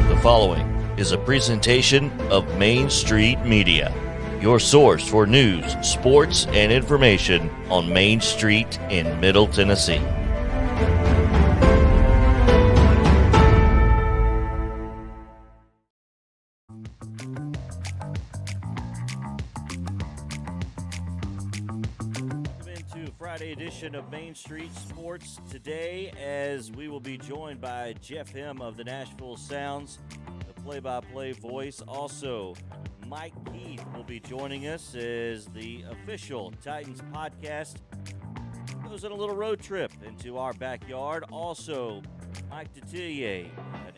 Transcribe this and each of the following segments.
The following is a presentation of Main Street Media, your source for news, sports, and information on Main Street in Middle Tennessee. Friday edition of Main Street Sports today, as we will be joined by Jeff Him of the Nashville Sounds, the play-by-play voice. Also, Mike Keith will be joining us as the official Titans podcast goes on a little road trip into our backyard. Also, Mike DETILLIER,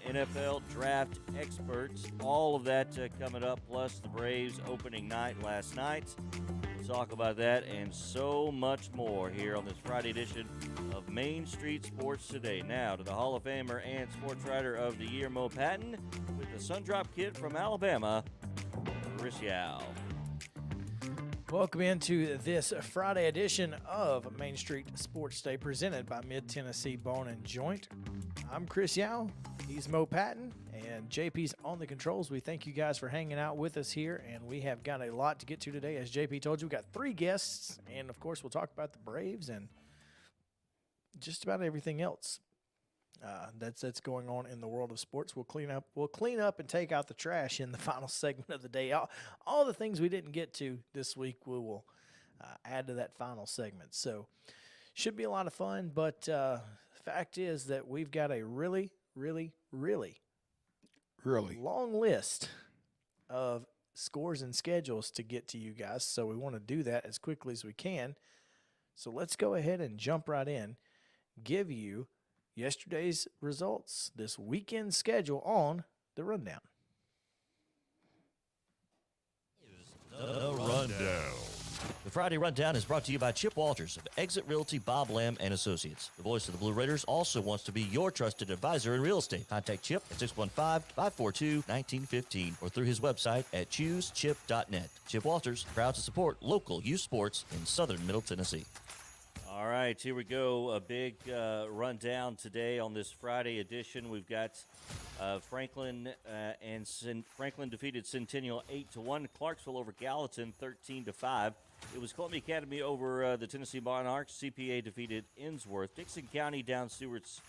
an NFL draft expert. All of that coming up, plus the Braves opening night last night. Talk about that and so much more here on this Friday edition of Main Street Sports Today. Now to the Hall of Famer and Sports Writer of the Year, Mo Patton, with the Sundrop Kid from Alabama, Chris Yao. Welcome into this Friday edition of Main Street Sports Day, presented by Mid-Tennessee Bone and Joint. I'm Chris Yao. He's Mo Patton, and JP's on the controls. We thank you guys for hanging out with us here, and we have got a lot to get to today. As JP told you, we've got 3 guests, and of course, we'll talk about the Braves and just about everything else that's going on in the world of sports. We'll clean up and take out the trash in the final segment of the day. All the things we didn't get to this week, we will add to that final segment. So, should be a lot of fun. But fact is that we've got a really long list of scores and schedules to get to you guys. So we want to do that as quickly as we can. So let's go ahead and jump right in, give you yesterday's results, this weekend schedule on the rundown. The Rundown. The Friday Rundown is brought to you by Chip Walters of Exit Realty, Bob Lamb & Associates. The voice of the Blue Raiders also wants to be your trusted advisor in real estate. Contact Chip at 615-542-1915 or through his website at choosechip.net. Chip Walters, proud to support local youth sports in southern Middle Tennessee. All right, here we go. A big rundown today on this Friday edition. We've got Franklin Franklin defeated Centennial 8-1. Clarksville over Gallatin 13-5. It was Columbia Academy over the Tennessee Monarchs. CPA defeated Innsworth. Dixon County down Stewart's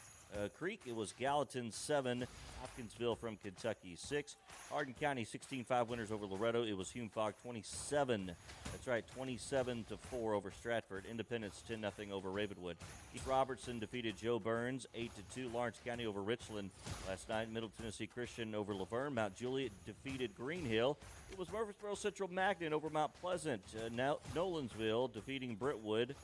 Creek. It was Gallatin 7, Hopkinsville from Kentucky 6. Hardin County 16-5 winners over Loretto. It was Hume Fogg 27. That's right, 27-4 over Stratford. Independence 10-0 over Ravenwood. East Robertson defeated Joe Burns 8-2. Lawrence County over Richland last night. Middle Tennessee Christian over Laverne. Mount Juliet defeated Green Hill. It was Murfreesboro Central Magnet over Mount Pleasant. Nolensville defeating Brentwood.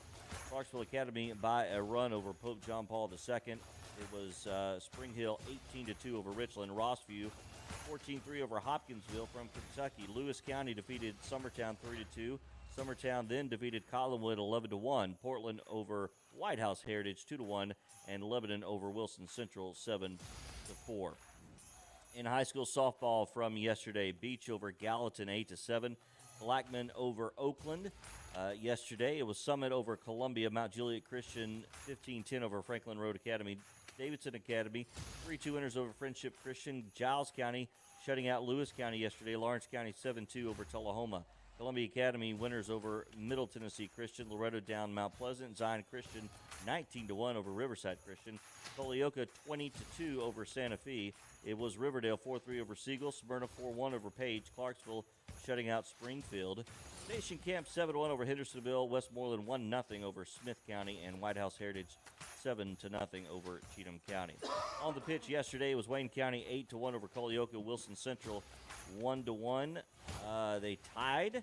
Clarksville Academy by a run over Pope John Paul II. It was Spring Hill 18-2 over Richland. Rossview 14-3 over Hopkinsville from Kentucky. Lewis County defeated Summertown 3-2. Summertown then defeated Collinwood 11-1. Portland over White House Heritage 2-1, and Lebanon over Wilson Central 7-4. In high school softball from yesterday, Beach over Gallatin 8-7. Blackman over Oakland. Yesterday, it was Summit over Columbia. Mount Juliet Christian 15-10 over Franklin Road Academy. Davidson Academy 3-2 winners over Friendship Christian. Giles County shutting out Lewis County yesterday. Lawrence County 7-2 over Tullahoma. Columbia Academy winners over Middle Tennessee Christian. Loretto down Mount Pleasant. Zion Christian 19-1 over Riverside Christian. Holyoke 20-2 over Santa Fe. It was Riverdale 4-3 over Siegel. Smyrna 4-1 over Page. Clarksville shutting out Springfield. Station Camp 7-1 over Hendersonville. Westmoreland 1-0 over Smith County. And White House Heritage 7-0 over Cheatham County. On the pitch yesterday was Wayne County 8-1 over Culleoka. Wilson Central 1-1. They tied.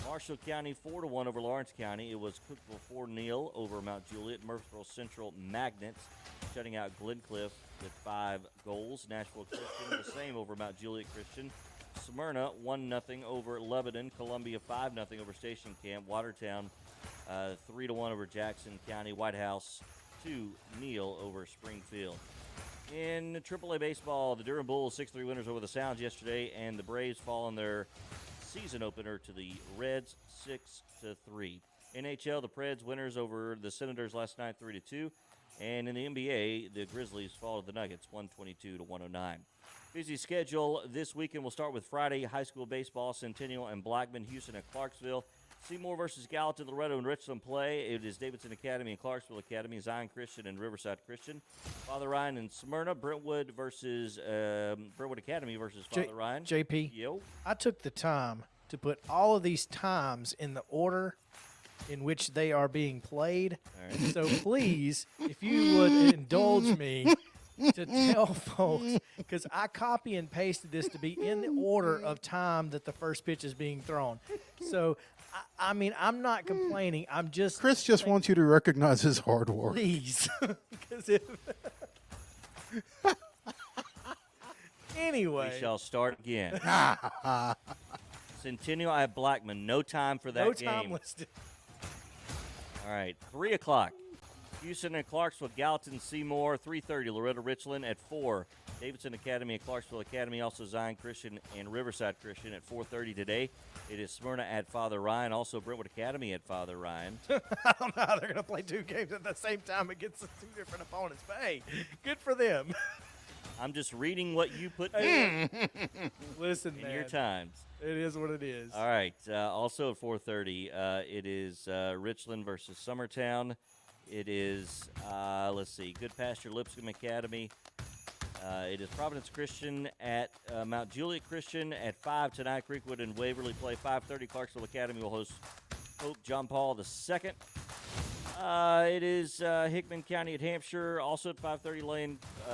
Marshall County 4-1 over Lawrence County. It was Cookeville 4-0 over Mount Juliet. Murfreesboro Central Magnets shutting out Glencliff with 5 goals. Nashville Christian the same over Mount Juliet Christian. Smyrna 1-0 over Lebanon. Columbia 5-0 over Station Camp. Watertown 3-1 over Jackson County. White House 2-0 over Springfield. In AAA baseball, the Durham Bulls 6-3 winners over the Sounds yesterday, and the Braves fall on their season opener to the Reds 6-3. NHL, the Preds winners over the Senators last night 3-2, and in the NBA, the Grizzlies fall to the Nuggets 122-109. Busy schedule this weekend. We'll start with Friday high school baseball. Centennial and Blackman, Houston and Clarksville. Seymour versus Gallatin, Loretto, and Richland play. It is Davidson Academy and Clarksville Academy, Zion Christian and Riverside Christian. Father Ryan and Smyrna. Brentwood Academy versus Father Ryan. JP, Yo. I took the time to put all of these times in the order in which they are being played. All right. So please, if you would indulge me to tell folks, because I copy and pasted this to be in the order of time that the first pitch is being thrown. So, I mean, I'm not complaining. I'm just Chris just wants you to recognize his hard work. please. 'Cause if anyway, We shall start again. Centennial at Blackman. No time for that no game. time listed. All right, 3 o'clock. Houston and Clarksville, Gallatin, Seymour, 3:30. Loretto, Richland at 4. Davidson Academy and Clarksville Academy, also Zion Christian and Riverside Christian at 4:30 today. It is Smyrna at Father Ryan, also Brentwood Academy at Father Ryan. I don't know how they're going to play 2 games at the same time against 2 different opponents. But hey, good for them. I'm just reading what you put in Listen, man, your times. it is what it is. All right, also at 4:30, it is Richland versus Summertown. It is, let's see, Good Pasture Lipscomb Academy. It is Providence Christian at Mount Juliet Christian at 5 tonight. Creekwood and Waverly play 5:30. Clarksville Academy will host Pope John Paul II. It is Hickman County at Hampshire, also at 5:30.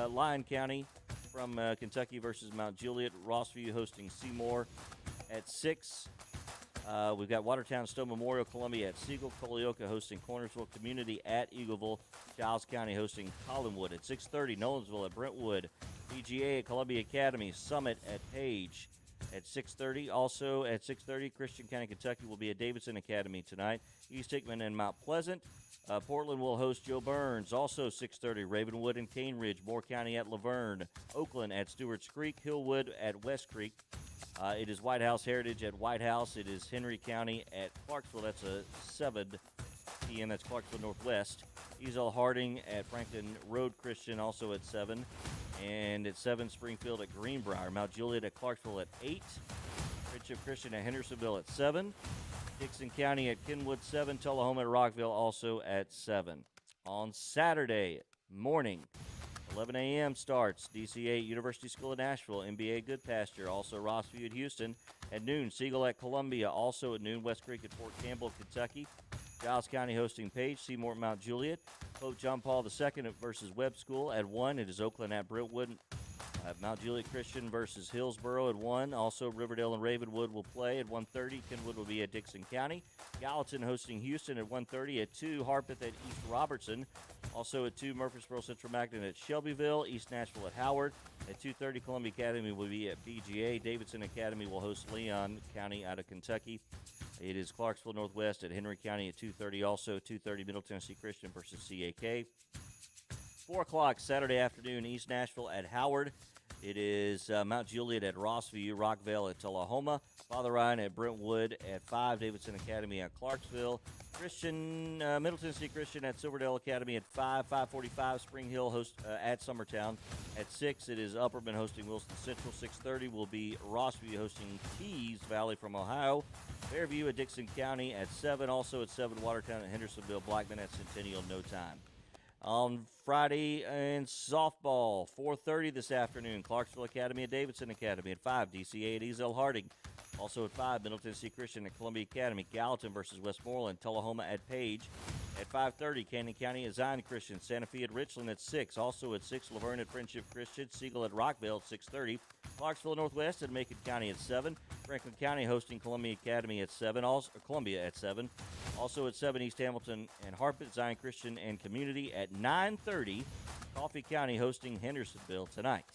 Lyon County from Kentucky versus Mount Juliet. Rossview hosting Seymour at 6. We've got Watertown Stone Memorial, Columbia at Siegel, Culleoka hosting Cornersville Community at Eagleville, Giles County hosting Collinwood at 6:30, Nolensville at Brentwood, PGA at Columbia Academy, Summit at Page at 6:30. Also at 6:30, Christian County, Kentucky will be at Davidson Academy tonight. East Hickman and Mount Pleasant. Portland will host Joe Burns. Also 6:30, Ravenwood and Cane Ridge, Moore County at Laverne, Oakland at Stewart's Creek, Hillwood at West Creek. It is White House Heritage at White House. It is Henry County at Clarksville. That's a 7 p.m. That's Clarksville Northwest. Easel Harding at Franklin Road Christian, also at 7. And at 7, Springfield at Greenbrier. Mount Juliet at Clarksville at 8. Friendship Christian at Hendersonville at 7. Dixon County at Kenwood 7. Tullahoma at Rockville also at 7. On Saturday morning, 11 a.m. starts DCA University School of Nashville, NBA Good Pasture, also Rossview at Houston. At noon, Siegel at Columbia, also at noon, West Creek at Fort Campbell, Kentucky. Giles County hosting Page, Seymour at Mount Juliet. Pope John Paul II versus Webb School at 1. It is Oakland at Brentwood. Mount Juliet Christian versus Hillsboro at 1. Also, Riverdale and Ravenwood will play at 1:30. Kenwood will be at Dixon County. Gallatin hosting Houston at 1:30. At 2, Harpeth at East Robertson. Also at 2, Murfreesboro Central Magnet at Shelbyville. East Nashville at Howard. At 2:30, Columbia Academy will be at BGA. Davidson Academy will host Leon County out of Kentucky. It is Clarksville Northwest at Henry County at 2:30. Also, 2:30, Middle Tennessee Christian versus CAK. 4 o'clock Saturday afternoon, East Nashville at Howard. It is Mount Juliet at Rossview, Rockville at Tullahoma, Father Ryan at Brentwood at 5, Davidson Academy at Clarksville, Middle Tennessee Christian at Silverdale Academy at 5, 5:45, Spring Hill host at Summertown. At 6, it is Upperman hosting Wilson Central. 6:30 will be Rossview hosting Tees Valley from Ohio. Fairview at Dixon County at 7. Also at 7, Watertown at Hendersonville, Blackman at Centennial, no time. On Friday in softball, 4:30 this afternoon, Clarksville Academy at Davidson Academy. At 5, DCA at Easel Harding. Also at 5, Middle Tennessee Christian at Columbia Academy. Gallatin versus Westmoreland. Tullahoma at Page. At 5:30, Canyon County at Zion Christian. Santa Fe at Richland at 6. Also at 6, Laverne at Friendship Christian. Siegel at Rockville at 6:30. Clarksville Northwest at Macon County at 7. Franklin County hosting Columbia Academy at 7. Also Columbia at 7. Also at 7, East Hamilton and Harpeth, Zion Christian and Community. At 9:30, Coffee County hosting Hendersonville tonight.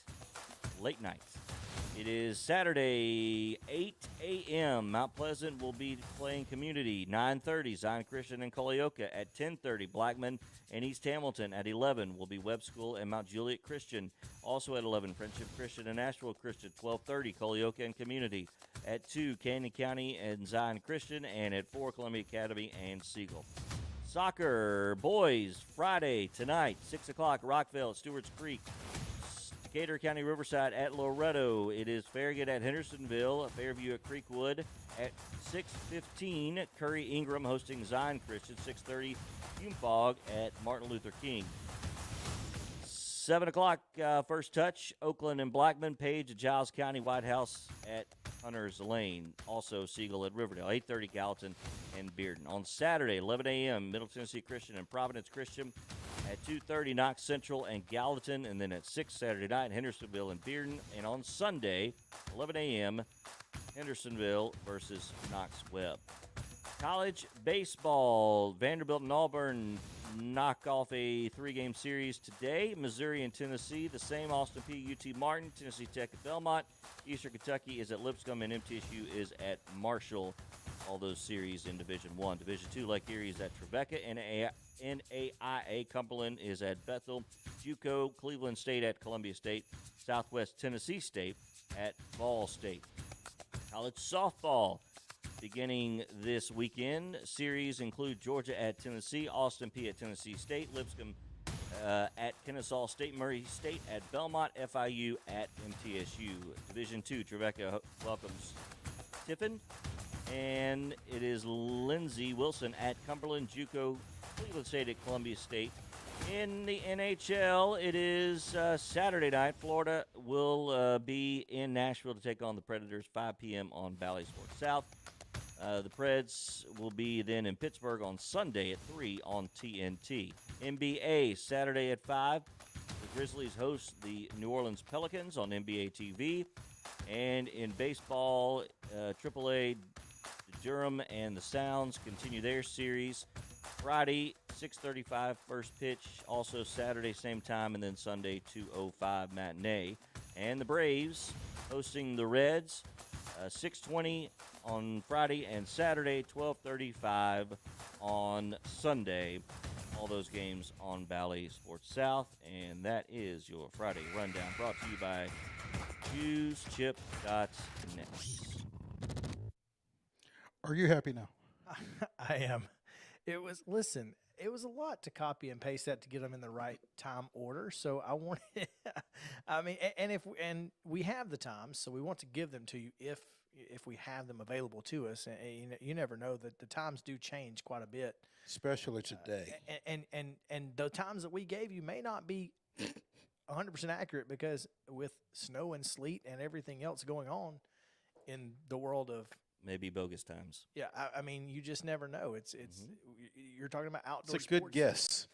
Late night. It is Saturday, 8 a.m. Mount Pleasant will be playing Community. 9:30, Zion Christian and Colioca. At 10:30, Blackman and East Hamilton. At 11 will be Webb School and Mount Juliet Christian. Also at 11, Friendship Christian and Nashville Christian. 12:30, Colioca and Community. At 2, Canyon County and Zion Christian. And at 4, Columbia Academy and Siegel. Soccer, boys, Friday tonight, 6 o'clock, Rockville at Stewart's Creek. Decatur County Riverside at Loretto. It is Farragut at Hendersonville, Fairview at Creekwood. At 6:15, Curry Ingram hosting Zion Christian. 6:30, Hume-Fog at Martin Luther King. 7 o'clock, first touch, Oakland and Blackman. Page at Giles County. White House at Hunter's Lane. Also Siegel at Riverdale. 8:30, Gallatin and Bearden. On Saturday, 11 a.m., Middle Tennessee Christian and Providence Christian. At 2:30, Knox Central and Gallatin. And then at 6 Saturday night, Hendersonville and Bearden. And on Sunday, 11 a.m., Hendersonville versus Knox Webb. College baseball, Vanderbilt and Auburn knock off a 3-game series today. Missouri and Tennessee, the same. Austin Peay, UT Martin, Tennessee Tech at Belmont. Eastern Kentucky is at Lipscomb, and MTSU is at Marshall. All those series in Division I. Division II, Lake Erie is at Trevecca. NAIA Cumberland is at Bethel. JUCO, Cleveland State at Columbia State. Southwest Tennessee State at Ball State. College softball. Beginning this weekend, series include Georgia at Tennessee, Austin Peay at Tennessee State, Lipscomb at Kennesaw State, Murray State at Belmont, FIU at MTSU. Division II, Trevecca welcomes Tiffin, and it is Lindsey Wilson at Cumberland, JUCO, Cleveland State at Columbia State. In the NHL, it is Saturday night. Florida will be in Nashville to take on the Predators, 5 p.m. on Bally Sports South. The Preds will be then in Pittsburgh on Sunday at 3 on TNT. NBA, Saturday at 5. The Grizzlies host the New Orleans Pelicans on NBA TV. And in baseball, AAA, Durham and the Sounds continue their series. Friday, 6:35 first pitch. Also Saturday, same time. And then Sunday, 2:05 matinee. And the Braves hosting the Reds, 6:20 on Friday and Saturday, 12:35 on Sunday. All those games on Bally Sports South. And that is your Friday Rundown, brought to you by ChooseChip.net. Are you happy now? I am. It was a lot to copy and paste that to get them in the right time order. So I wanted, and we have the times, so we want to give them to you if we have them available to us. And you never know that the times do change quite a bit, Especially today. and the times that we gave you may not be 100% accurate, because with snow and sleet and everything else going on in the world of Maybe bogus times. Yeah, I mean, you just never know. It's you're talking about outdoor It's a sports. good guess.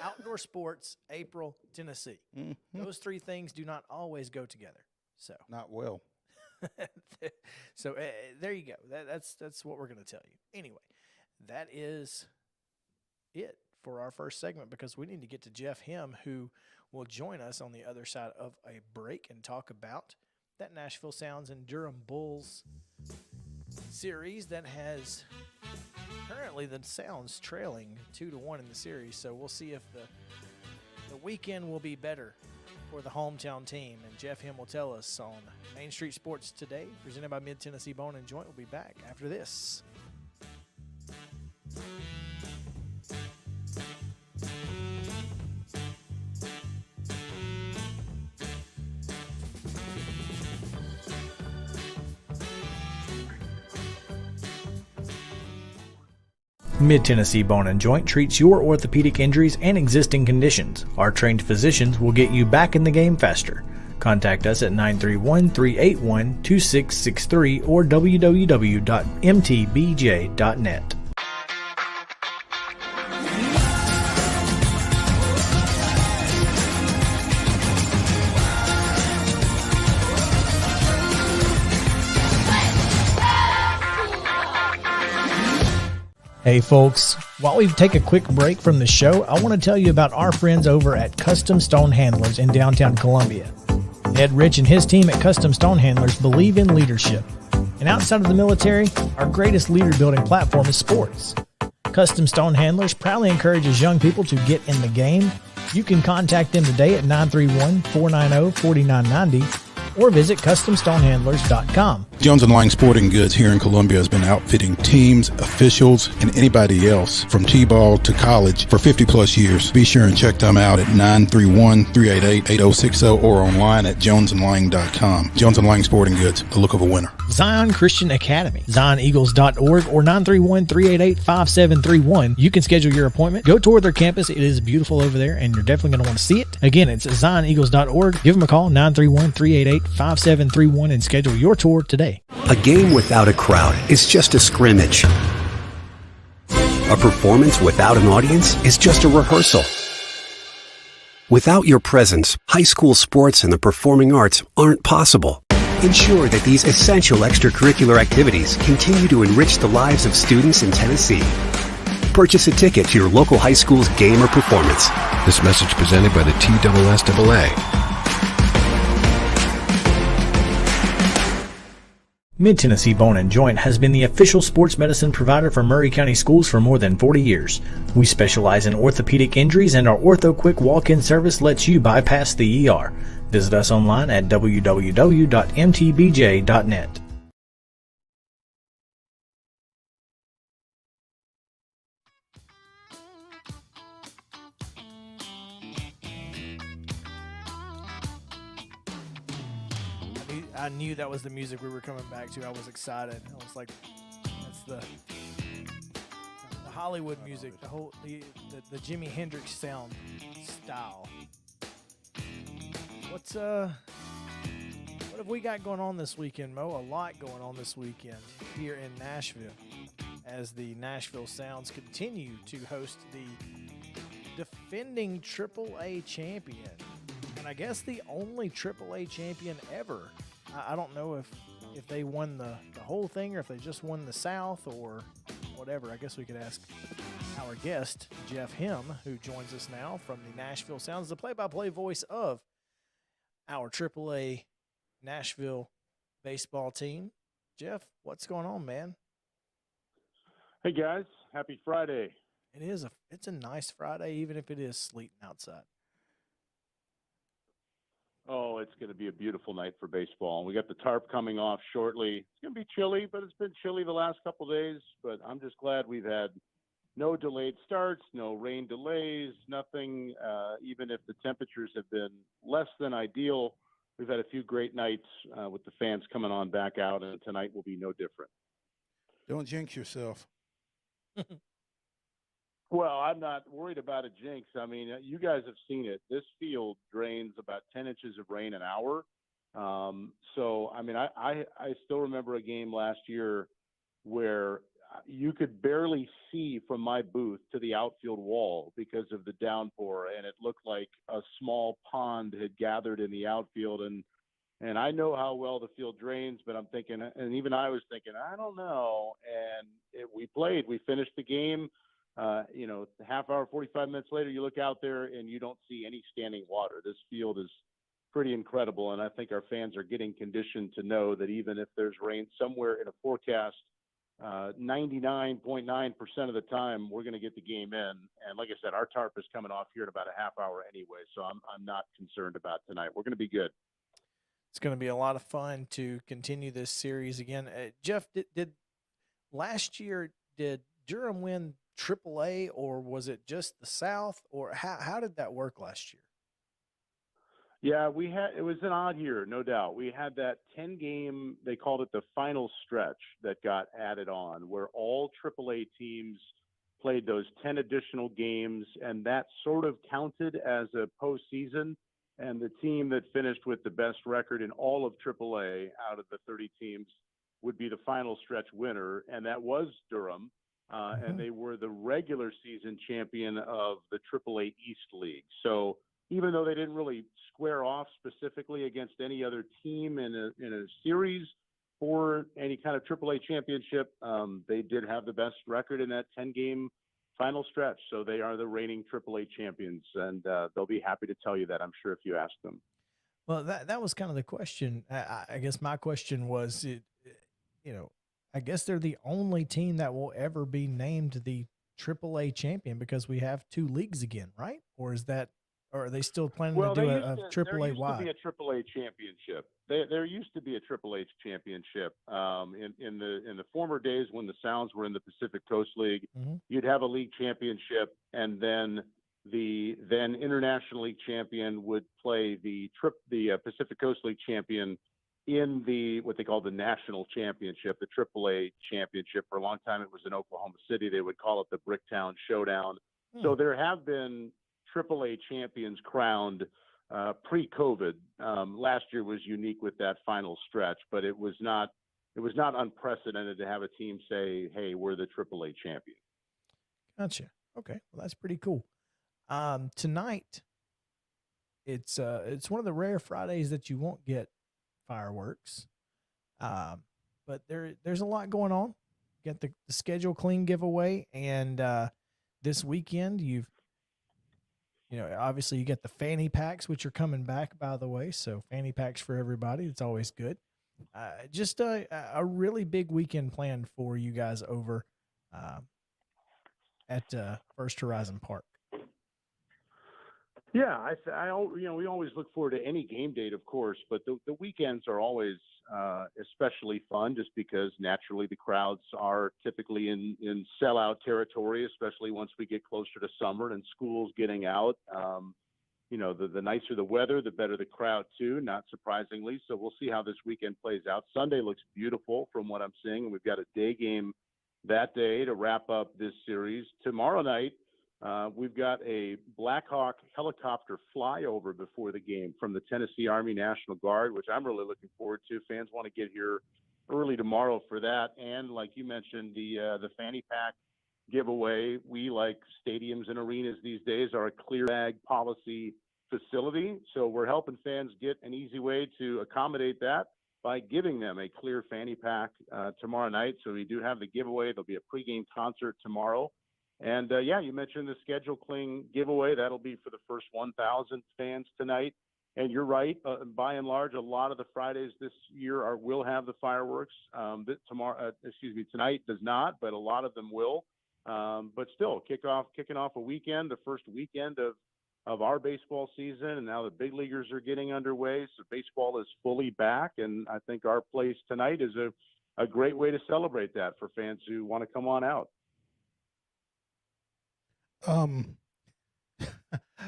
Outdoor sports, April, Tennessee. Mhm. Those three things do not always go together. So, Not well. there you go. That's what we're going to tell you. Anyway, that is it for our first segment, because we need to get to Jeff Him, who will join us on the other side of a break and talk about that Nashville Sounds and Durham Bulls series that has currently the Sounds trailing 2-1 in the series. So we'll see if the weekend will be better for the hometown team. And Jeff Him will tell us on Main Street Sports Today, presented by Mid-Tennessee Bone and Joint. We'll be back after this. Mid-Tennessee Bone and Joint treats your orthopedic injuries and existing conditions. Our trained physicians will get you back in the game faster. Contact us at 931-381-2663 or www.mtbj.net. Hey folks, while we take a quick break from the show, I want to tell you about our friends over at Custom Stone Handlers in downtown Columbia. Ed Rich and his team at Custom Stone Handlers believe in leadership. And outside of the military, our greatest leader building platform is sports. Custom Stone Handlers proudly encourages young people to get in the game. You can contact them today at 931-490-4990 or visit CustomStonehandlers.com. Jones & Lang Sporting Goods here in Columbia has been outfitting teams, officials, and anybody else from T-ball to college for 50-plus years. Be sure and check them out at 931-388-8060 or online at jonesandlang.com. Jones & Lang Sporting Goods, the look of a winner. Zion Christian Academy, ZionEagles.org or 931-388-5731. You can schedule your appointment. Go tour their campus. It is beautiful over there, and you're definitely going to want to see it. Again, it's ZionEagles.org. Give them a call, 931-388-5731, and schedule your tour today. A game without a crowd is just a scrimmage. A performance without an audience is just a rehearsal. Without your presence, high school sports and the performing arts aren't possible. Ensure that these essential extracurricular activities continue to enrich the lives of students in Tennessee. Purchase a ticket to your local high school's game or performance. This message presented by the TSSAA. Mid-Tennessee Bone & Joint has been the official sports medicine provider for Maury County Schools for more than 40 years. We specialize in orthopedic injuries, and our Ortho Quick walk-in service lets you bypass the ER. Visit us online at www.mtbj.net. I knew that was the music we were coming back to. I was excited. I was like, that's the Hollywood music, the Jimi Hendrix sound style. What have we got going on this weekend, Mo? A lot going on this weekend here in Nashville as the Nashville Sounds continue to host the defending AAA champion, and I guess the only AAA champion ever. I don't know if they won the whole thing or if they just won the South or whatever. I guess we could ask our guest, Jeff Him, who joins us now from the Nashville Sounds, the play-by-play voice of our AAA Nashville baseball team. Jeff, what's going on, man? Hey, guys. Happy Friday. It's a nice Friday, even if it is sleeting outside. Oh, it's going to be a beautiful night for baseball. We got the tarp coming off shortly. It's going to be chilly, but it's been chilly the last couple of days. But I'm just glad we've had no delayed starts, no rain delays, nothing. Even if the temperatures have been less than ideal, we've had a few great nights with the fans coming on back out, and tonight will be no different. Don't jinx yourself. Well, I'm not worried about a jinx. I mean, you guys have seen it. This field drains about 10 inches of rain an hour. So, I mean, I still remember a game last year where you could barely see from my booth to the outfield wall because of the downpour, and it looked like a small pond had gathered in the outfield. And I know how well the field drains, but I'm thinking, and even I was thinking, I don't know. And we finished the game. Half hour, 45 minutes later, you look out there and you don't see any standing water. This field is pretty incredible, and I think our fans are getting conditioned to know that even if there's rain somewhere in a forecast, 99.9% of the time we're going to get the game in. And like I said, our tarp is coming off here in about a half hour anyway, so I'm not concerned about tonight. We're going to be good. It's going to be a lot of fun to continue this series again. Jeff, did last year, did Durham win AAA, or was it just the South, or how did that work last year? Yeah, it was an odd year, no doubt. We had that 10-game, they called it the final stretch, that got added on, where all AAA teams played those 10 additional games, and that sort of counted as a postseason. and the team that finished with the best record in all of AAA out of the 30 teams would be the final stretch winner, and that was Durham. And they were the regular season champion of the AAA East League. So even though they didn't really square off specifically against any other team in a series for any kind of AAA championship, they did have the best record in that 10-game final stretch. So they are the reigning AAA champions, and they'll be happy to tell you that, I'm sure, if you ask them. Well, that was kind of the question. I guess my question was, I guess they're the only team that will ever be named the AAA champion because we have two leagues again, right? Or are they still planning to do a AAA wide? There used to be a AAA championship. There used to be a AAA championship in the former days when the Sounds were in the Pacific Coast League. You'd have a league championship, and then the then International League champion would play the Pacific Coast League champion in what they call the National Championship, the AAA championship. For a long time, it was in Oklahoma City. They would call it the Bricktown Showdown. So there have been AAA champions crowned pre-COVID. Last year was unique with that final stretch, but it was not unprecedented to have a team say, "Hey, we're the AAA champion." Gotcha. Okay, well that's pretty cool. Tonight, it's one of the rare Fridays that you won't get fireworks, but there's a lot going on. Got the schedule clean giveaway, and this weekend obviously you get the fanny packs, which are coming back, by the way. So fanny packs for everybody. It's always good. Just a really big weekend planned for you guys over at First Horizon Park. Yeah, we always look forward to any game date, of course, but the weekends are always especially fun just because naturally the crowds are typically in sellout territory, especially once we get closer to summer and school's getting out. The nicer the weather, the better the crowd too, not surprisingly. So we'll see how this weekend plays out. Sunday looks beautiful from what I'm seeing, and we've got a day game that day to wrap up this series. Tomorrow night, we've got a Black Hawk helicopter flyover before the game from the Tennessee Army National Guard, which I'm really looking forward to. Fans want to get here early tomorrow for that. And like you mentioned, the fanny pack giveaway. We, like stadiums and arenas these days, are a clear bag policy facility. So we're helping fans get an easy way to accommodate that by giving them a clear fanny pack tomorrow night. So we do have the giveaway. There'll be a pregame concert tomorrow. And, you mentioned the schedule clean giveaway. That'll be for the first 1,000 fans tonight. And you're right. By and large, a lot of the Fridays this year will have the fireworks. Tonight does not, but a lot of them will. But still, kicking off a weekend, the first weekend of our baseball season, and now the big leaguers are getting underway. So baseball is fully back, and I think our place tonight is a great way to celebrate that for fans who want to come on out.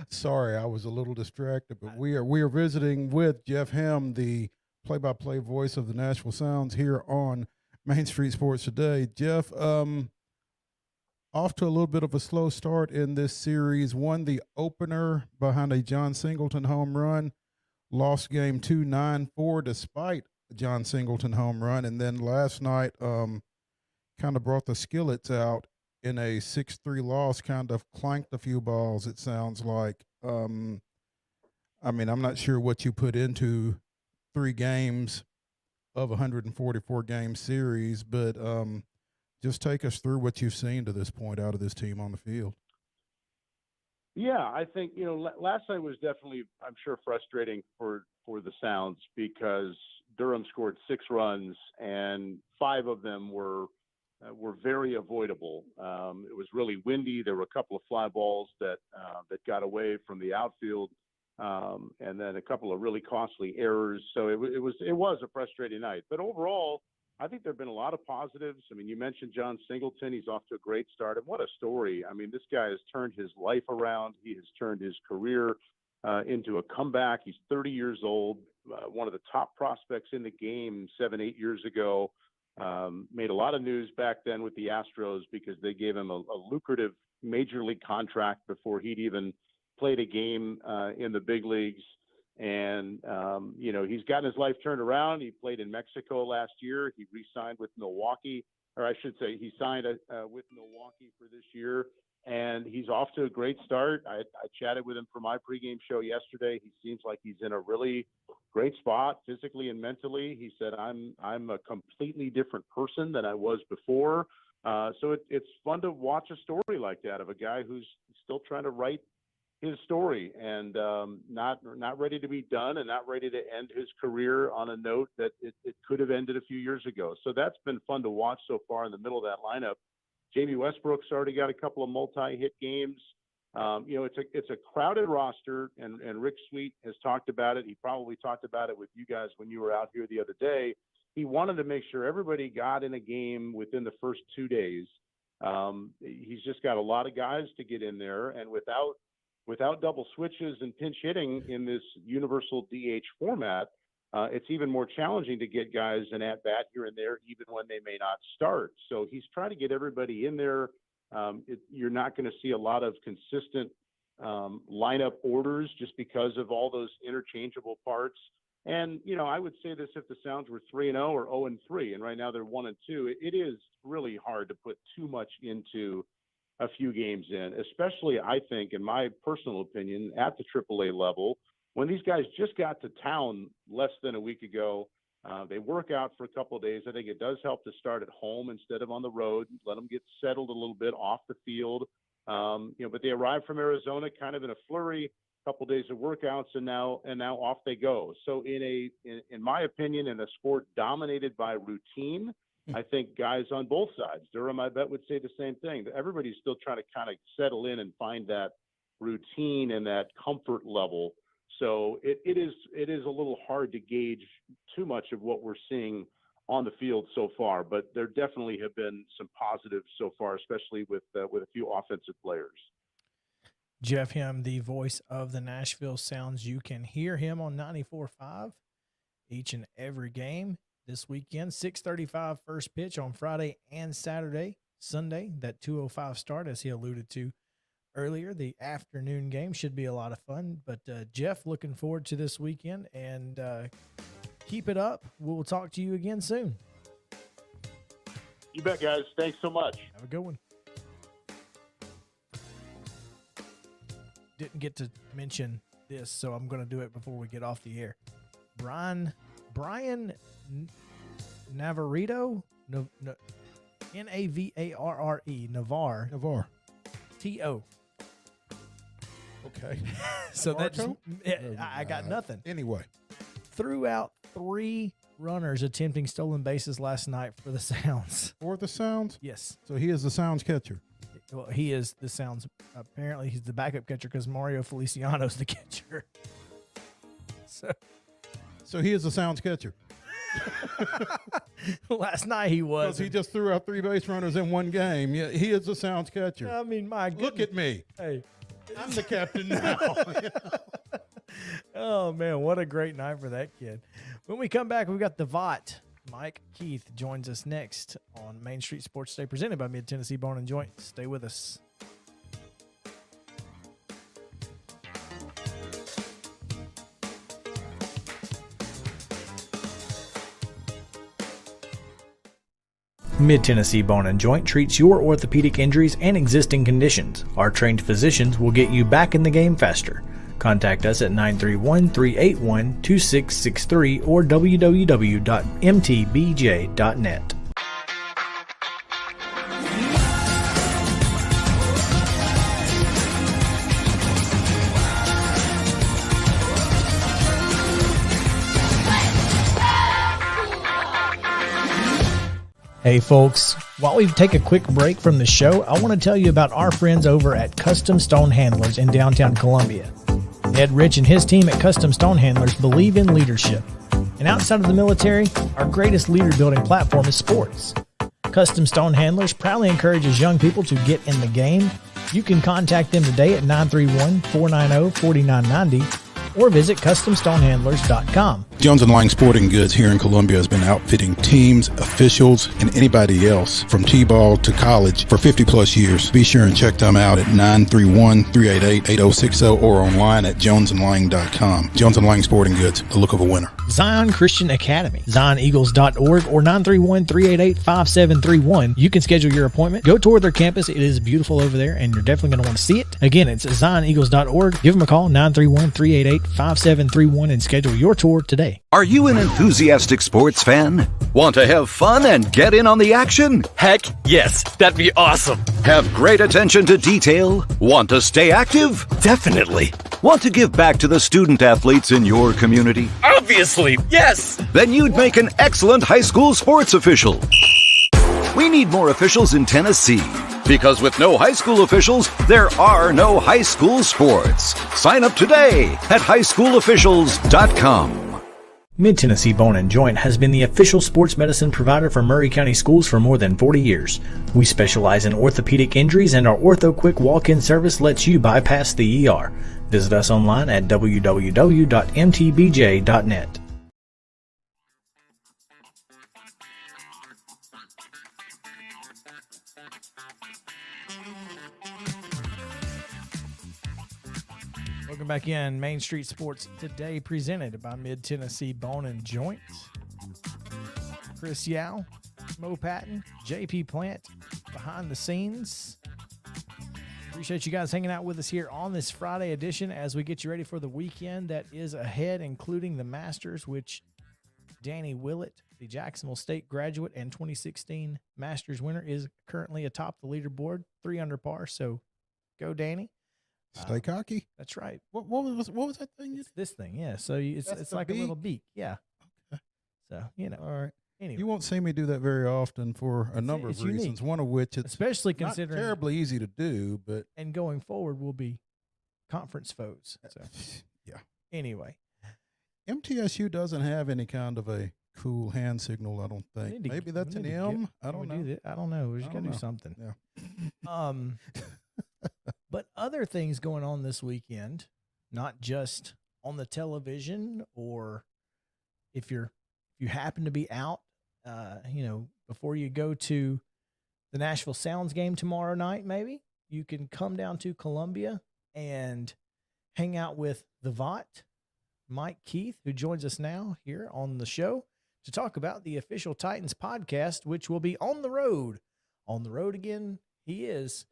Sorry, I was a little distracted, but we are visiting with Jeff Ham, the play-by-play voice of the Nashville Sounds, here on Main Street Sports Today. Jeff, off to a little bit of a slow start in this series. Won the opener behind a John Singleton home run, lost game 2 9-4 despite John Singleton home run, and then last night kind of brought the skillets out in a 6-3 loss, kind of clanked a few balls, it sounds like. I'm not sure what you put into 3 games of a 144-game series, but just take us through what you've seen to this point out of this team on the field. Yeah, I think, last night was definitely, I'm sure, frustrating for the Sounds because Durham scored 6 runs and 5 of them were very avoidable. It was really windy. There were a couple of fly balls that got away from the outfield, and then a couple of really costly errors. So it was a frustrating night. But overall, I think there have been a lot of positives. I mean, you mentioned John Singleton. He's off to a great start. And what a story. I mean, this guy has turned his life around. He has turned his career into a comeback. He's 30 years old, one of the top prospects in the game 7-8 years ago. Made a lot of news back then with the Astros because they gave him a lucrative major league contract before he'd even played a game in the big leagues. And, he's gotten his life turned around. He played in Mexico last year. He re-signed with Milwaukee, or I should say he signed with Milwaukee for this year. And he's off to a great start. I chatted with him for my pregame show yesterday. He seems like he's in a really great spot physically and mentally. He said, I'm a completely different person than I was before. So it's fun to watch a story like that of a guy who's still trying to write his story and not ready to be done and not ready to end his career on a note that it could have ended a few years ago. So that's been fun to watch so far in the middle of that lineup. Jamie Westbrook's already got a couple of multi-hit games. It's a crowded roster, and Rick Sweet has talked about it. He probably talked about it with you guys when you were out here the other day. He wanted to make sure everybody got in a game within the first 2 days. He's just got a lot of guys to get in there, and without double switches and pinch hitting in this universal DH format, it's even more challenging to get guys an at-bat here and there, even when they may not start. So he's trying to get everybody in there. You're not going to see a lot of consistent lineup orders just because of all those interchangeable parts. And, I would say this if the Sounds were 3-0 or 0-3, and right now they're 1-2, it is really hard to put too much into a few games in, especially, I think, in my personal opinion, at the AAA level, when these guys just got to town less than a week ago. They work out for a couple of days. I think it does help to start at home instead of on the road, let them get settled a little bit off the field. But they arrived from Arizona kind of in a flurry, a couple of days of workouts, and now off they go. So in my opinion, in a sport dominated by routine, I think guys on both sides, Durham, I bet, would say the same thing. Everybody's still trying to kind of settle in and find that routine and that comfort level. So it is a little hard to gauge too much of what we're seeing on the field so far, but there definitely have been some positives so far, especially with a few offensive players. Jeff Him, the voice of the Nashville Sounds. You can hear him on 94.5 each and every game this weekend. 6:35 first pitch on Friday and Saturday. Sunday, that 2:05 start, as he alluded to earlier. The afternoon game should be a lot of fun. But, Jeff, looking forward to this weekend, and keep it up. We'll talk to you again soon. You bet, guys. Thanks so much. Have a good one. Didn't get to mention this, so I'm going to do it before we get off the air. Brian Navarrete, Navarre, Navarre. T-O. Okay. So that's Navarro? I got nothing. Anyway. Threw out 3 runners attempting stolen bases last night for the Sounds. For the Sounds? Yes. So he is the Sounds catcher. Well, he is the Sounds. Apparently, he's the backup catcher because Mario Feliciano's the catcher. So he is the Sounds catcher. Last night he was. Because he just threw out 3 base runners in one game. Yeah, he is the Sounds catcher. I mean, my goodness. Look at me. Hey. I'm the captain now. Oh, man, what a great night for that kid. When we come back, we've got the Vought. Mike Keith joins us next on Main Street Sports Day, presented by Mid-Tennessee Bone and Joint. Stay with us. Mid-Tennessee Bone and Joint treats your orthopedic injuries and existing conditions. Our trained physicians will get you back in the game faster. Contact us at 931-381-2663 or www.mtbj.net. Hey folks, while we take a quick break from the show, I want to tell you about our friends over at Custom Stone Handlers in downtown Columbia. Ed Rich and his team at Custom Stone Handlers believe in leadership. And outside of the military, our greatest leader building platform is sports. Custom Stone Handlers proudly encourages young people to get in the game. You can contact them today at 931-490-4990 or visit CustomStonehandlers.com. Jones and Lang Sporting Goods here in Columbia has been outfitting teams, officials, and anybody else from T-ball to college for 50-plus years. Be sure and check them out at 931-388-8060 or online at jonesandlang.com. Jones and Lang Sporting Goods, the look of a winner. Zion Christian Academy, ZionEagles.org or 931-388-5731. You can schedule your appointment. Go tour their campus. It is beautiful over there, and you're definitely going to want to see it. Again, it's ZionEagles.org. Give them a call, 931-388-5731, and schedule your tour today. Are you an enthusiastic sports fan? Want to have fun and get in on the action? Heck, yes. That'd be awesome. Have great attention to detail? Want to stay active? Definitely. Want to give back to the student athletes in your community? Obviously, yes. Then you'd make an excellent high school sports official. We need more officials in Tennessee. Because with no high school officials, there are no high school sports. Sign up today at highschoolofficials.com. Mid-Tennessee Bone & Joint has been the official sports medicine provider for Maury County Schools for more than 40 years. We specialize in orthopedic injuries, and our Ortho Quick walk-in service lets you bypass the ER. Visit us online at www.mtbj.net. Welcome back in. Main Street Sports Today, presented by Mid-Tennessee Bone & Joint. Chris Yao, Mo Patton, JP Plant, behind the scenes. Appreciate you guys hanging out with us here on this Friday edition as we get you ready for the weekend that is ahead, including the Masters, which Danny Willett, the Jacksonville State graduate and 2016 Masters winner, is currently atop the leaderboard, 3 under par. So go, Danny. Stay cocky. That's right. What was that thing? It's this thing, yeah. So it's like beak? a little beak, yeah. Okay. So, you know. All right. Anyway. You won't see me do that very often for a number it's of reasons, unique. one of which it's especially not considering terribly easy to do, but and going forward we'll be conference foes. So yeah. Anyway, MTSU doesn't have any kind of a cool hand signal, I don't we think. need to- Maybe we that's an need to M. get- I don't we know. do that. I don't know. We just I got to don't do know. something. Yeah. But other things going on this weekend, not just on the television, or if you happen to be out, before you go to the Nashville Sounds game tomorrow night, maybe you can come down to Columbia and hang out with the Vought, Mike Keith, who joins us now here on the show to talk about the Official Titans podcast, which will be on the road. On the road again, he is.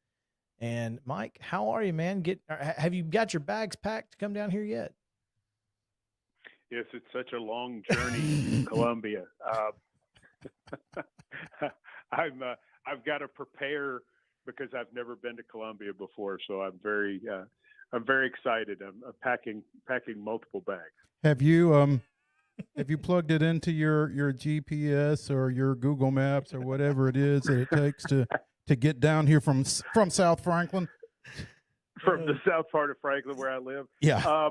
And Mike, how are you, man? Have you got your bags packed to come down here yet? Yes, it's such a long journey to Columbia. I've got to prepare because I've never been to Columbia before, so I'm very excited. I'm packing multiple bags. Have you plugged it into your GPS or your Google Maps or whatever it is that it takes to get down here from South Franklin? From the south part of Franklin where I live? Yeah.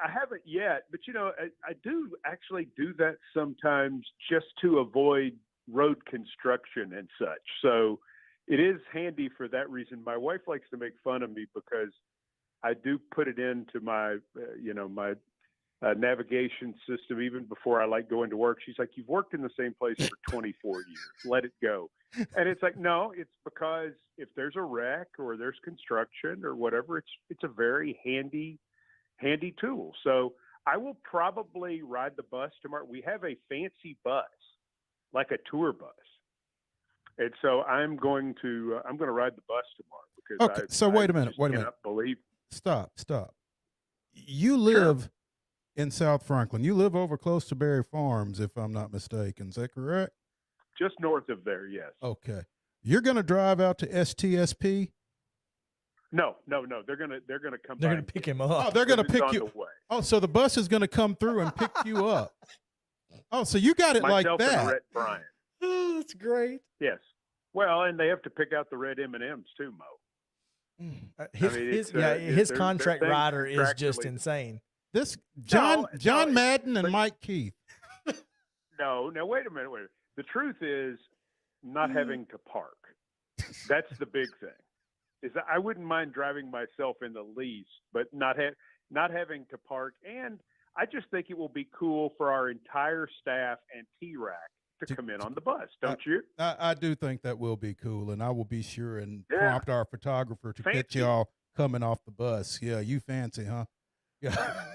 I haven't yet, but I do actually do that sometimes just to avoid road construction and such. So it is handy for that reason. My wife likes to make fun of me because I do put it into my, my navigation system even before I like going to work. She's like, "You've worked in the same place for 24 years. Let it go." And it's like, no, it's because if there's a wreck or there's construction or whatever, it's a very handy tool. So I will probably ride the bus tomorrow. We have a fancy bus, like a tour bus. And so I'm going to ride the bus tomorrow because Okay. So wait a minute. Stop. You live in South Franklin. You live over close to Berry Farms, if I'm not mistaken. Is that correct? Just north of there, yes. Okay. You're going to drive out to STSP? No. They're gonna come. They're by going to pick him up. Oh, they're going to It's pick on you. the way. Oh, so the bus is going to come through and pick you up. Oh, so you got it Myself like and that. Rhett Bryant. Oh, that's great. Yes. Well, and they have to pick out the red M&Ms too, Mo. His they're contract things rider is just contractually- insane. This John No, Madden and but- Mike Keith. No, wait a minute. The truth is not having to park. That's the big thing. Is that I wouldn't mind driving myself in the lease, but not have. not having to park. And I just think it will be cool for our entire staff and T-Rack to come in on the bus, don't you? I do think that will be cool, and I will be sure and Yeah. prompt our photographer to Fancy. get y'all coming off the bus. Yeah, you fancy, huh? Yeah.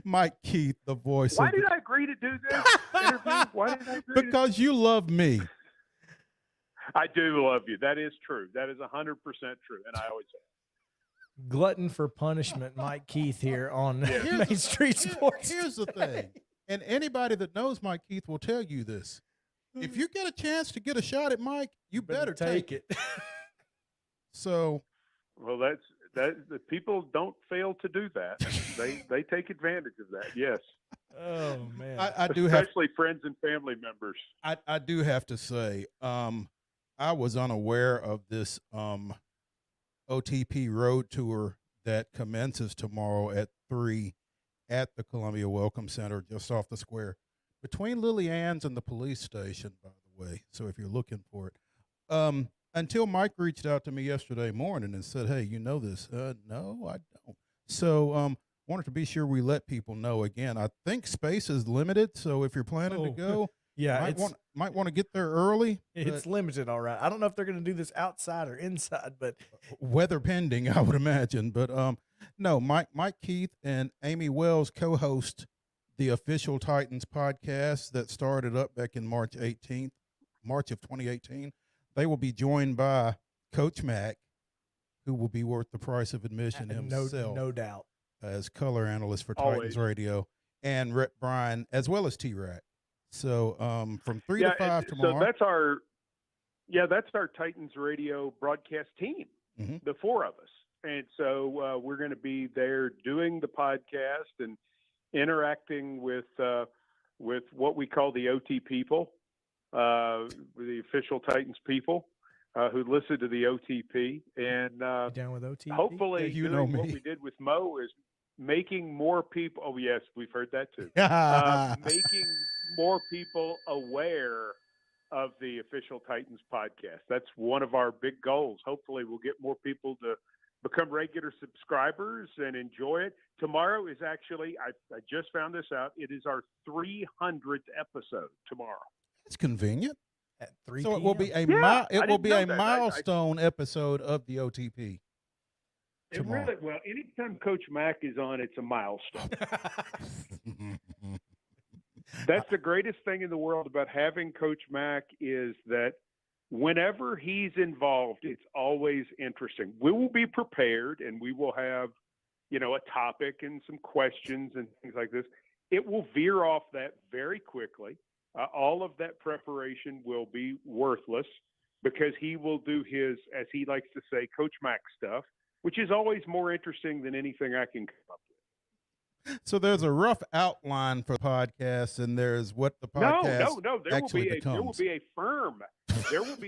Mike Keith, the voice Why of did I agree to do this interview? Why did I agree because you love me. I do love you. That is true. That is 100% true, and I always say Glutton for punishment, Mike Keith here on Main Street Sports. Here's the thing, and anybody that knows Mike Keith will tell you this. If you get a chance to get a shot at Mike, you better take it. So, well, that the people don't fail to do that. They take advantage of that. Yes. Oh man, I do have, especially friends and family members. I do have to say, I was unaware of this OTP road tour that commences tomorrow at 3 at the Columbia Welcome Center, just off the square between Lily Ann's and the police station, by the way. So if you're looking for it, until Mike reached out to me yesterday morning and said, "Hey, you know this?" No, I don't. So, wanted to be sure we let people know. Again, I think space is limited, so if you're planning to go, yeah, might want to get there early. It's limited, all right. I don't know if they're going to do this outside or inside, but weather pending, I would imagine. But no, Mike Keith and Amy Wells co-host the official Titans podcast that started up back in March of 2018. They will be joined by Coach Mack, who will be worth the price of admission himself, no doubt, as color analyst for Always. Titans Radio, and Rhett Bryan, as well as T-Rack. So from 3 to 5 tomorrow. So that's our Titans Radio broadcast team, the four of us. And so we're going to be there doing the podcast and interacting with what we call the OT people, the official Titans people who listen to the OTP. And down with OTP? hopefully you doing know me. what we did with Mo is making more people – oh, yes, we've heard that too. Making more people aware of the official Titans podcast. That's one of our big goals. Hopefully we'll get more people to become regular subscribers and enjoy it. Tomorrow is actually, I just found this out, it is our 300th episode tomorrow. It's convenient. At 3 So p.m. it will be a milestone episode of the OTP. It really, well, anytime Coach Mack is on, it's a milestone. That's the greatest thing in the world about having Coach Mack is that whenever he's involved, it's always interesting. We will be prepared and we will have, a topic and some questions and things like this. It will veer off that very quickly. All of that preparation will be worthless because he will do his, as he likes to say, Coach Mack stuff, which is always more interesting than anything I can come up with. So there's a rough outline for the podcast, and therere's what the podcast No. There will be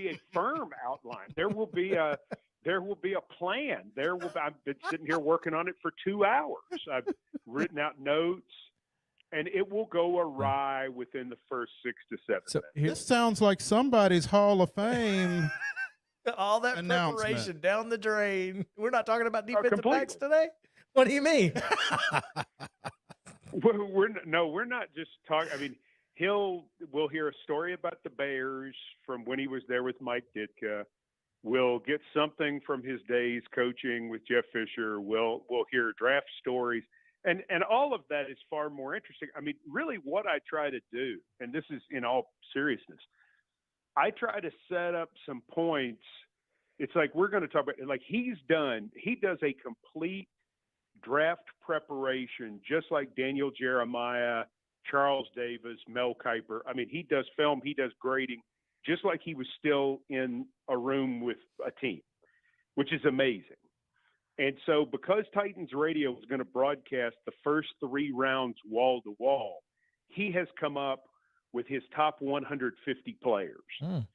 a firm outline. There will be a plan. I've been sitting here working on it for 2 hours. I've written out notes, and it will go awry within the first 6 to 7 minutes. This sounds like somebody's Hall of Fame. All that preparation down the drain. We're not talking about defensive backs today? What do you mean? We're not just talking. I mean, we'll hear a story about the Bears from when he was there with Mike Ditka. We'll get something from his days coaching with Jeff Fisher. We'll hear draft stories. And all of that is far more interesting. I mean, really what I try to do, and this is in all seriousness, I try to set up some points. It's like we're going to talk about, like he does a complete draft preparation, just like Daniel Jeremiah, Charles Davis, Mel Kiper. I mean, he does film, he does grading, just like he was still in a room with a team, which is amazing. And so because Titans Radio is going to broadcast the first 3 rounds wall to wall, he has come up with his top 150 players. And,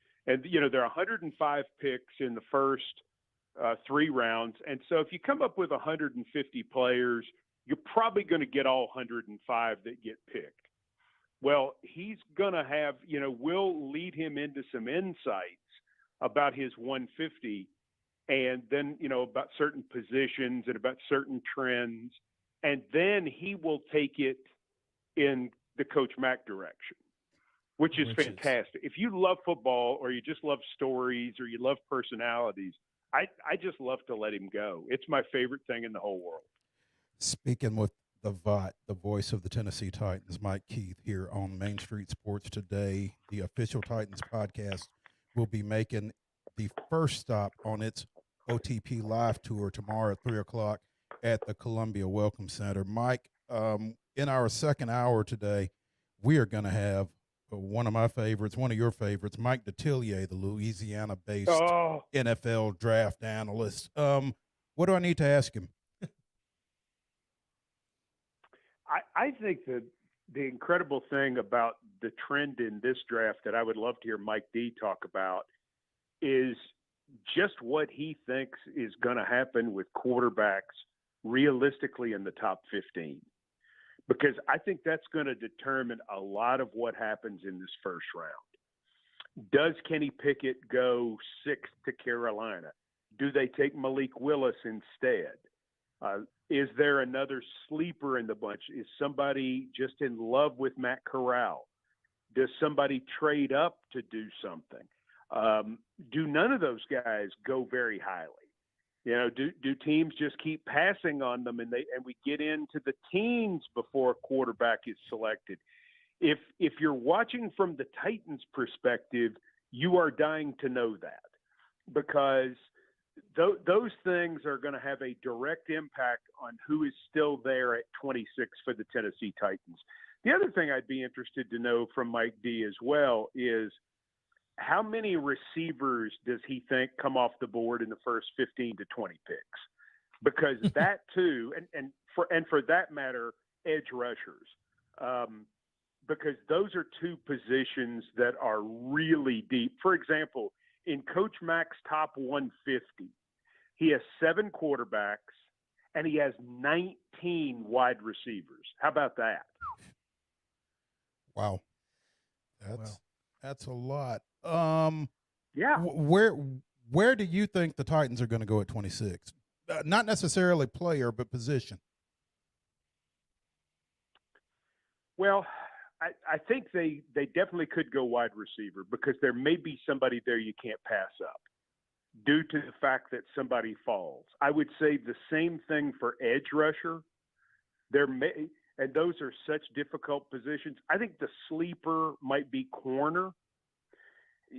there are 105 picks in the first 3 rounds. And so if you come up with 150 players, you're probably going to get all 105 that get picked. Well, he's going to have, we'll lead him into some insights about his 150 and then, about certain positions and about certain trends. And then he will take it in the Coach Mack direction, which is fantastic. If you love football or you just love stories or you love personalities, I just love to let him go. It's my favorite thing in the whole world. Speaking with the VOT, the voice of the Tennessee Titans, Mike Keith, here on Main Street Sports Today, the official Titans podcast will be making the first stop on its OTP live tour tomorrow at 3 o'clock at the Columbia Welcome Center. Mike, in our second hour today, we are going to have one of my favorites, one of your favorites, Mike DeTillier, the Louisiana-based NFL draft analyst. What do I need to ask him? I think that the incredible thing about the trend in this draft that I would love to hear Mike D talk about is just what he thinks is going to happen with quarterbacks realistically in the top 15. Because I think that's going to determine a lot of what happens in this first round. Does Kenny Pickett go 6th to Carolina? Do they take Malik Willis instead? Is there another sleeper in the bunch? Is somebody just in love with Matt Corral? Does somebody trade up to do something? Do none of those guys go very highly? Do teams just keep passing on them and we get into the teens before a quarterback is selected? If you're watching from the Titans' perspective, you are dying to know that, because those things are going to have a direct impact on who is still there at 26 for the Tennessee Titans. The other thing I'd be interested to know from Mike D as well is how many receivers does he think come off the board in the first 15 to 20 picks? Because that too, and for that matter, edge rushers, because those are two positions that are really deep. For example, in Coach Mack's top 150, he has 7 quarterbacks and he has 19 wide receivers. How about that? Wow. That's a lot. Yeah. Where do you think the Titans are going to go at 26? Not necessarily player, but position. Well, I think they definitely could go wide receiver, because there may be somebody there you can't pass up due to the fact that somebody falls. I would say the same thing for edge rusher. And those are such difficult positions. I think the sleeper might be corner.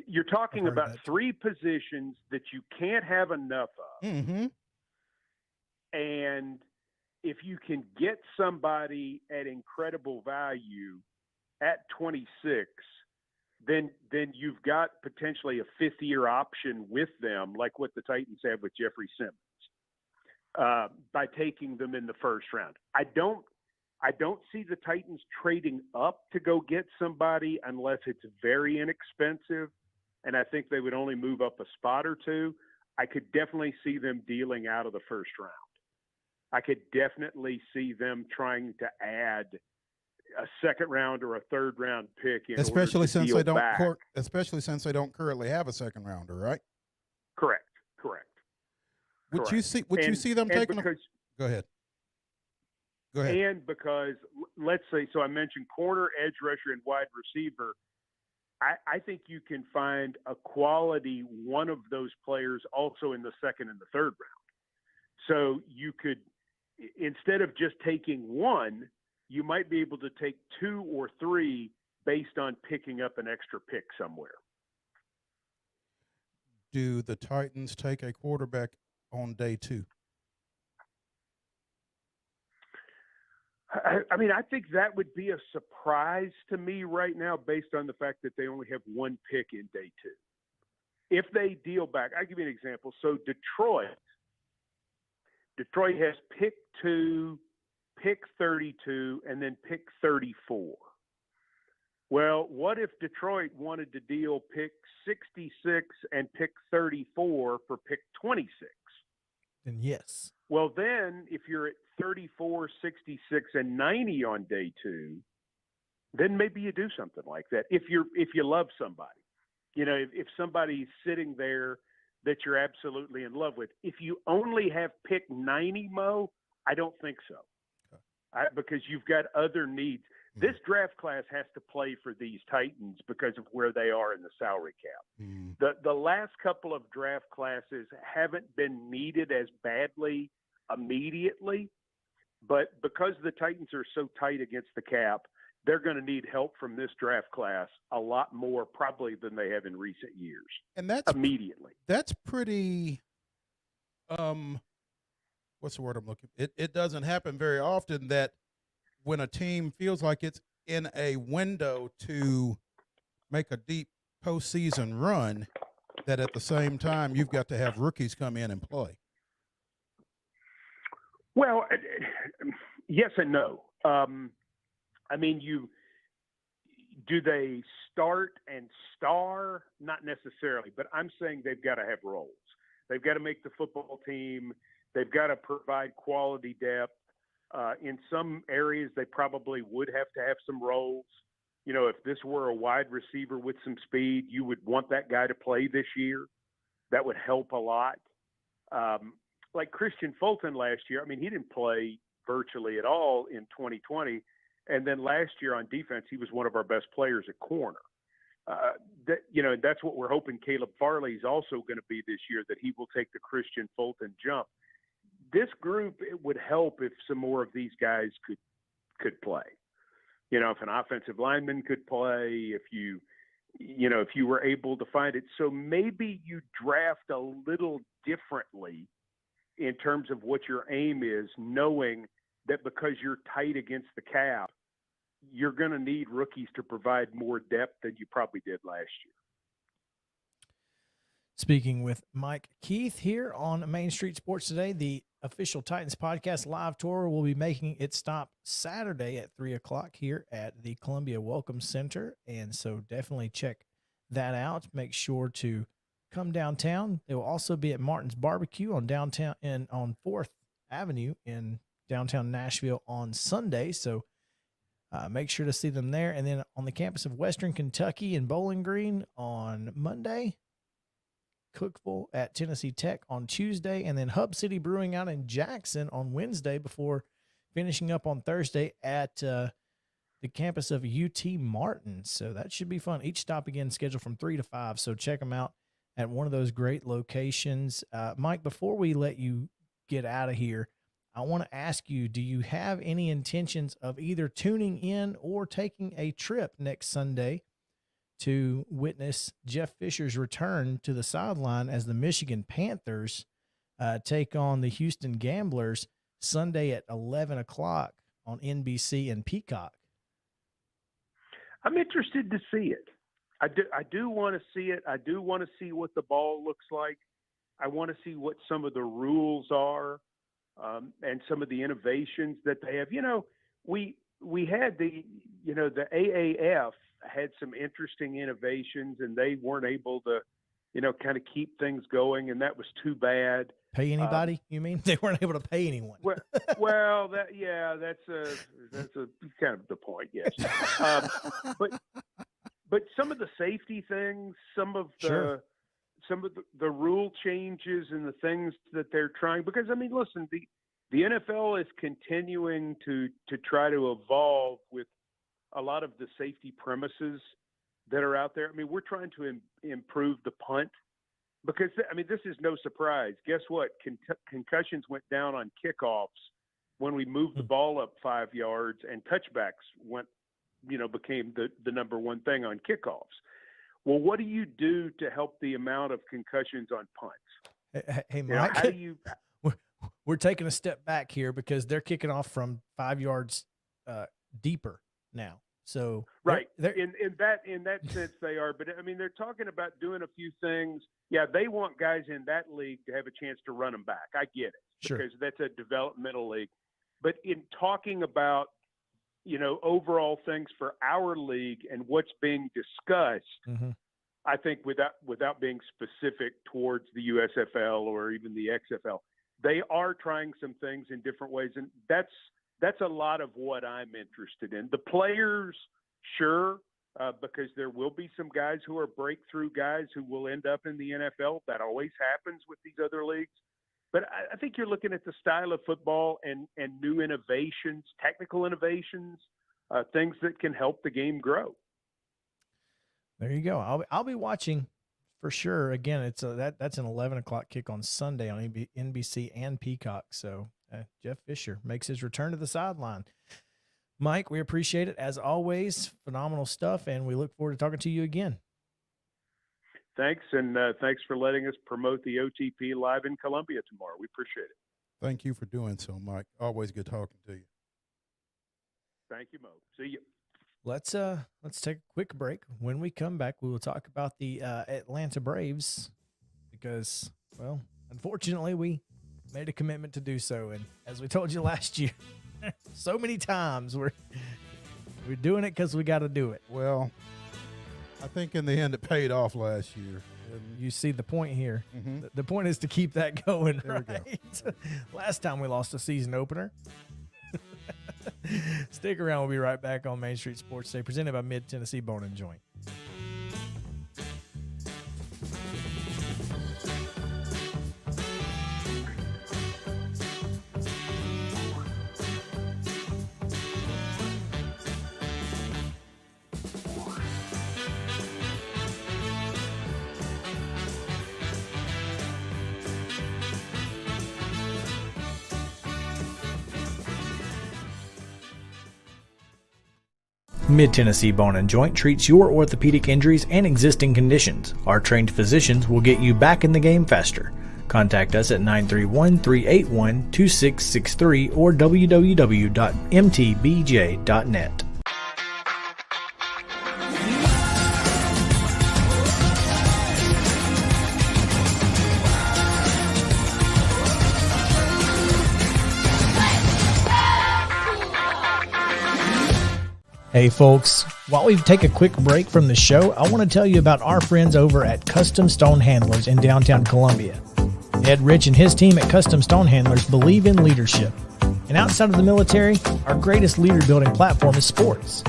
You're talking about 3 positions that you can't have enough of. Mm-hmm. And if you can get somebody at incredible value at 26, then you've got potentially a 5th-year option with them, like what the Titans have with Jeffrey Simmons, by taking them in the first round. I don't see the Titans trading up to go get somebody unless it's very inexpensive, and I think they would only move up a spot or two. I could definitely see them dealing out of the first round. I could definitely see them trying to add a 2nd round or a 3rd round pick, especially since they don't currently have a 2nd rounder, right? Correct. Would you see them taking? Go ahead. And because, let's say, so I mentioned corner, edge rusher, and wide receiver. I think you can find a quality one of those players also in the 2nd and the 3rd round. So you could, instead of just taking one, you might be able to take 2 or 3 based on picking up an extra pick somewhere. Do the Titans take a quarterback on day 2? I mean, I think that would be a surprise to me right now, based on the fact that they only have 1 pick in day 2. If they deal back, I'll give you an example. So Detroit has pick 2, pick 32, and then pick 34. Well, what if Detroit wanted to deal pick 66 and pick 34 for pick 26? Then yes. Well, then if you're at 34, 66, and 90 on day 2, then maybe you do something like that. If you love somebody, if somebody's sitting there that you're absolutely in love with. If you only have pick 90, Mo, I don't think so. Because you've got other needs. This draft class has to play for these Titans because of where they are in the salary cap. The last couple of draft classes haven't been needed as badly immediately, but because the Titans are so tight against the cap, they're going to need help from this draft class a lot more probably than they have in recent years. And that's immediately. That's pretty what's the word I'm looking for? It doesn't happen very often that when a team feels like it's in a window to make a deep postseason run, that at the same time you've got to have rookies come in and play. Well, yes and no. I mean, do they start and star? Not necessarily, but I'm saying they've got to have roles. They've got to make the football team. They've got to provide quality depth. In some areas, they probably would have to have some roles. You know, if this were a wide receiver with some speed, you would want that guy to play this year. That would help a lot. Like Christian Fulton last year, I mean, he didn't play virtually at all in 2020. And then last year on defense, he was one of our best players at corner. That's what we're hoping Caleb Farley is also going to be this year, that he will take the Christian Fulton jump. This group, it would help if some more of these guys could play. You know, if an offensive lineman could play, if you were able to find it. So maybe you draft a little differently in terms of what your aim is, knowing that because you're tight against the cap, you're going to need rookies to provide more depth than you probably did last year. Speaking with Mike Keith here on Main Street Sports Today, the official Titans podcast live tour will be making its stop Saturday at 3:00 here at the Columbia Welcome Center. And so definitely check that out. Make sure to come downtown. They will also be at Martin's Barbecue on 4th Avenue in downtown Nashville on Sunday. So make sure to see them there. And then on the campus of Western Kentucky in Bowling Green on Monday, Cookville at Tennessee Tech on Tuesday, and then Hub City Brewing out in Jackson on Wednesday before finishing up on Thursday at the campus of UT Martin. So that should be fun. Each stop again scheduled from 3 to 5. So check them out at one of those great locations. Mike, before we let you get out of here, I want to ask you, do you have any intentions of either tuning in or taking a trip next Sunday to witness Jeff Fisher's return to the sideline as the Michigan Panthers take on the Houston Gamblers Sunday at 11 o'clock on NBC and Peacock? I'm interested to see it. I do want to see it. I do want to see what the ball looks like. I want to see what some of the rules are, and some of the innovations that they have. You know, we had the AAF had some interesting innovations, and they weren't able to, kind of keep things going, and that was too bad. Pay anybody? You mean they weren't able to pay anyone? Well, that's a kind of the point, yes. But some of the safety things, some of the rule changes and the things that they're trying, because I mean, listen, the NFL is continuing to try to evolve with a lot of the safety premises that are out there. I mean, we're trying to improve the punt, because I mean, this is no surprise. Guess what? Concussions went down on kickoffs when we moved the ball up 5 yards, and touchbacks became the number one thing on kickoffs. Well, what do you do to help the amount of concussions on punts? Hey, Mike, how do you? We're taking a step back here because they're kicking off from 5 yards deeper now. So right, in that sense they are. But I mean, they're talking about doing a few things. Yeah, they want guys in that league to have a chance to run them back. I get it, because that's a developmental league. But in talking about overall things for our league and what's being discussed, I think without being specific towards the USFL or even the XFL, they are trying some things in different ways, and that's a lot of what I'm interested in. The players, sure, because there will be some guys who are breakthrough guys who will end up in the NFL. That always happens with these other leagues. But I think you're looking at the style of football and new innovations, technical innovations, things that can help the game grow. There you go. I'll be watching for sure. Again, that's an 11 o'clock kick on Sunday on NBC and Peacock. So Jeff Fisher makes his return to the sideline. Mike, we appreciate it as always. Phenomenal stuff, and we look forward to talking to you again. Thanks, and thanks for letting us promote the OTP live in Columbia tomorrow. We appreciate it. Thank you for doing so, Mike. Always good talking to you. Thank you, Mo. See you. Let's take a quick break. When we come back, we will talk about the Atlanta Braves because, well, unfortunately, we made a commitment to do so, and as we told you last year, so many times we're doing it because we got to do it. Well, I think in the end it paid off last year. You see the point here. Mm-hmm. The point is to keep that going, There we right? Last time we lost a season opener. Stick around. We'll be right back on Main Street Sports Day, presented by Mid-Tennessee Bone and Joint. Mid-Tennessee Bone and Joint treats your orthopedic injuries and existing conditions. Our trained physicians will get you back in the game faster. Contact us at 931-381-2663 or www.mtbj.net. Hey folks, while we take a quick break from the show, I want to tell you about our friends over at Custom Stone Handlers in downtown Columbia. Ed Rich and his team at Custom Stone Handlers believe in leadership. And outside of the military, our greatest leader building platform is sports.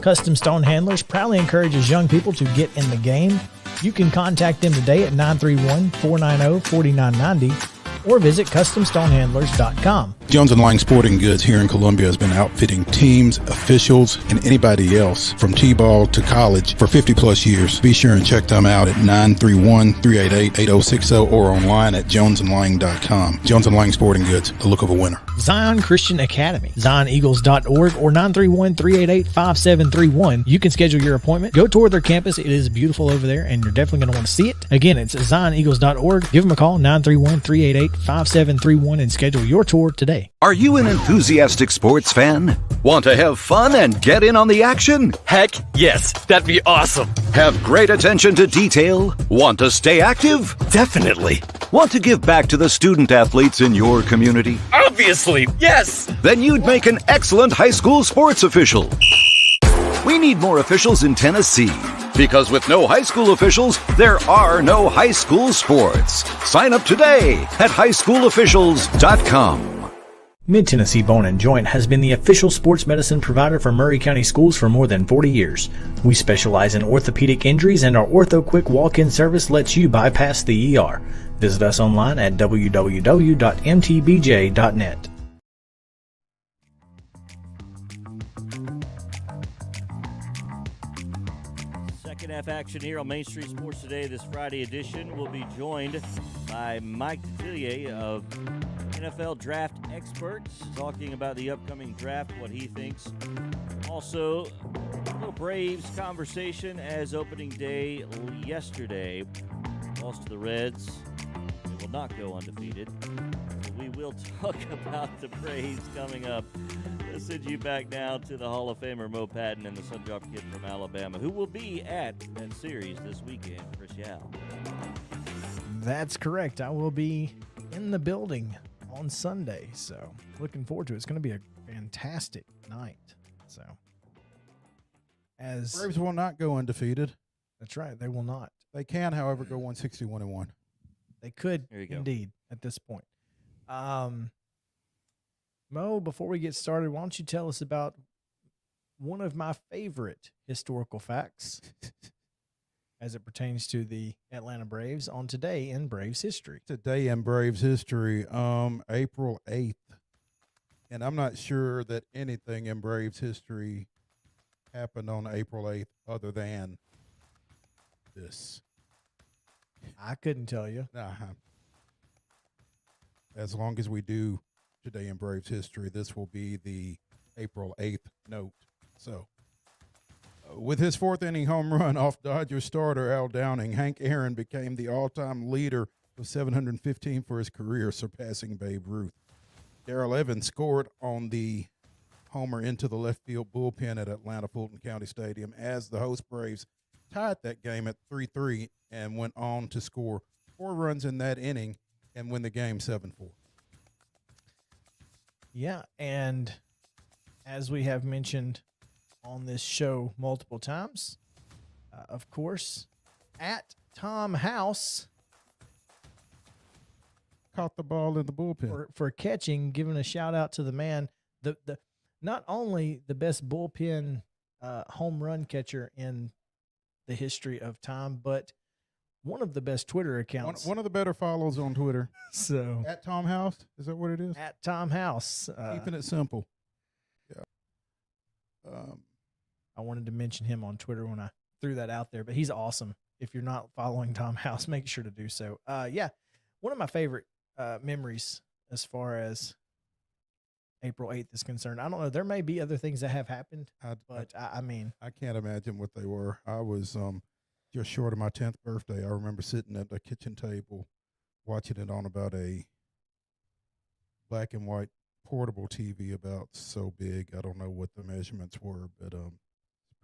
Custom Stone Handlers proudly encourages young people to get in the game. You can contact them today at 931-490-4990 or visit CustomStonehandlers.com. Jones & Lang Sporting Goods here in Columbia has been outfitting teams, officials, and anybody else from T-ball to college for 50-plus years. Be sure and check them out at 931-388-8060 or online at jonesandlang.com. Jones & Lang Sporting Goods, the look of a winner. Zion Christian Academy, ZionEagles.org or 931-388-5731. You can schedule your appointment. Go tour their campus. It is beautiful over there, and you're definitely going to want to see it. Again, it's ZionEagles.org. Give them a call, 931-388-5731, and schedule your tour today. Are you an enthusiastic sports fan? Want to have fun and get in on the action? Heck yes, that'd be awesome. Have great attention to detail? Want to stay active? Definitely. Want to give back to the student athletes in your community? Obviously, yes. Then you'd make an excellent high school sports official. We need more officials in Tennessee, because with no high school officials, there are no high school sports. Sign up today at highschoolofficials.com. Mid-Tennessee Bone and Joint has been the official sports medicine provider for Murray County Schools for more than 40 years. We specialize in orthopedic injuries, and our Ortho Quick walk-in service lets you bypass the ER. Visit us online at www.mtbj.net. Second half action here on Main Street Sports Today. This Friday edition will be joined by Mike DeTillier of NFL Draft Experts, talking about the upcoming draft, what he thinks. Also, a little Braves conversation as opening day yesterday lost to the Reds. They will not go undefeated. So we will talk about the Braves coming up. Let's send you back now to the Hall of Famer Mo Patton and the Sundrop Kid from Alabama, who will be at that series this weekend, Chris Yao. That's correct. I will be in the building on Sunday, so looking forward to it. It's going to be a fantastic night. So, as Braves will not go undefeated. That's right, they will not. They can, however, go 161-1. They could There you go. indeed at this point. Mo, before we get started, why don't you tell us about one of my favorite historical facts as it pertains to the Atlanta Braves on Today in Braves History. Today in Braves history, April 8th. And I'm not sure that anything in Braves history happened on April 8th other than this. I couldn't tell you. As long as we do Today in Braves history, this will be the April 8th note. So, with his fourth inning home run off Dodgers starter Al Downing, Hank Aaron became the all-time leader with 715 for his career, surpassing Babe Ruth. Darrell Evans scored on the homer into the left field bullpen at Atlanta Fulton County Stadium as the host Braves tied that game at 3-3 and went on to score 4 runs in that inning and win the game 7-4. Yeah, and as we have mentioned on this show multiple times, of course, at Tom House caught the ball in the bullpen for catching, giving a shout out to the man, the not only the best bullpen home run catcher in the history of time, but one of the best Twitter accounts. One of the better follows on Twitter. So at Tom House, is that what it is? At Tom House, keeping it simple. Yeah. I wanted to mention him on Twitter when I threw that out there, but he's awesome. If you're not following Tom House, make sure to do so. Yeah, one of my favorite memories as far as April 8th is concerned. I don't know. There may be other things that have happened, but I mean, I can't imagine what they were. I was just short of my 10th birthday. I remember sitting at the kitchen table watching it on about a black and white portable TV about so big. I don't know what the measurements were, but it's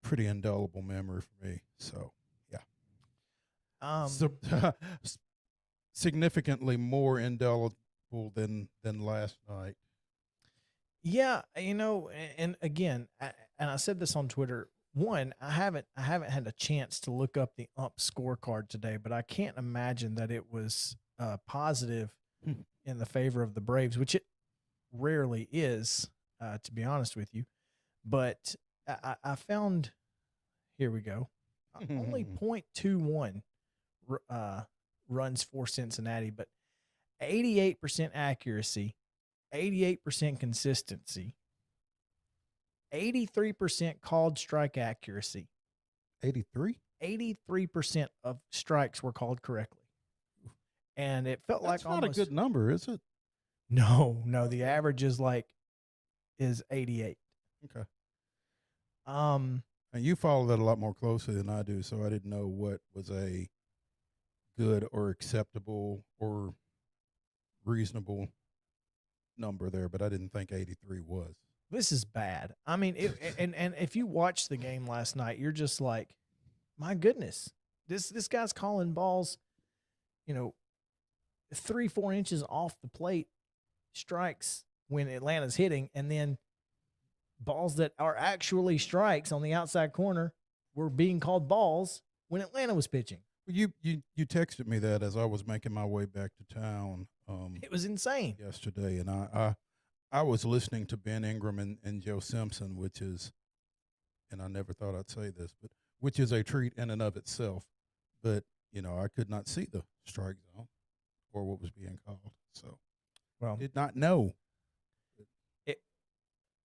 pretty indelible memory for me. So, yeah. Significantly more indelible than last night. Yeah, you know, and again, I said this on Twitter. One, I haven't had a chance to look up the ump scorecard today, but I can't imagine that it was positive in the favor of the Braves, which it rarely is, to be honest with you. But I found, here we go, only 0.21 runs for Cincinnati, but 88% accuracy, 88% consistency, 83% called strike accuracy. 83? 83% of strikes were called correctly. And it felt That's like not almost a good number, is it? No, the average is 88. Okay. And you follow that a lot more closely than I do, so I didn't know what was a good or acceptable or reasonable number there, but I didn't think 83 was. This is bad. I mean, and if you watch the game last night, you're just like, my goodness, this guy's calling balls, 3-4 inches off the plate, strikes when Atlanta's hitting, and then balls that are actually strikes on the outside corner were being called balls when Atlanta was pitching. You texted me that as I was making my way back to town. It was insane yesterday, and I was listening to Ben Ingram and Joe Simpson, which is, and I never thought I'd say this, but which is a treat in and of itself. But I could not see the strike zone or what was being called, so did not know.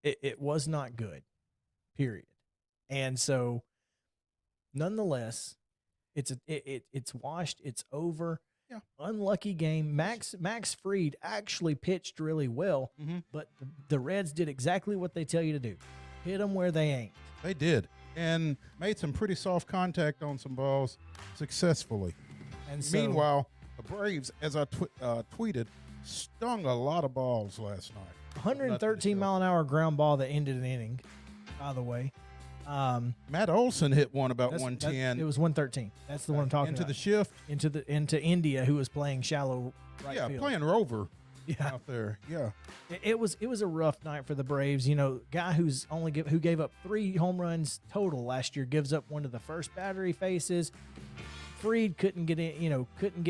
It was not good, period. And so, nonetheless, it's washed. It's over. Yeah. Unlucky game. Max Fried actually pitched really well, but the Reds did exactly what they tell you to do. Hit them where they ain't. They did, and made some pretty soft contact on some balls successfully. And so, meanwhile, the Braves, as I tweeted, stung a lot of balls last night. 113-mile-an-hour ground ball that ended an inning, by the way. Matt Olson hit one about 110. It was 113. That's the one I'm talking into about. The shift. Into India, who was playing shallow right field. Yeah, playing rover out there. Yeah. It was a rough night for the Braves. Guy who gave up 3 home runs total last year gives up one to the first batter he faces. Fried couldn't get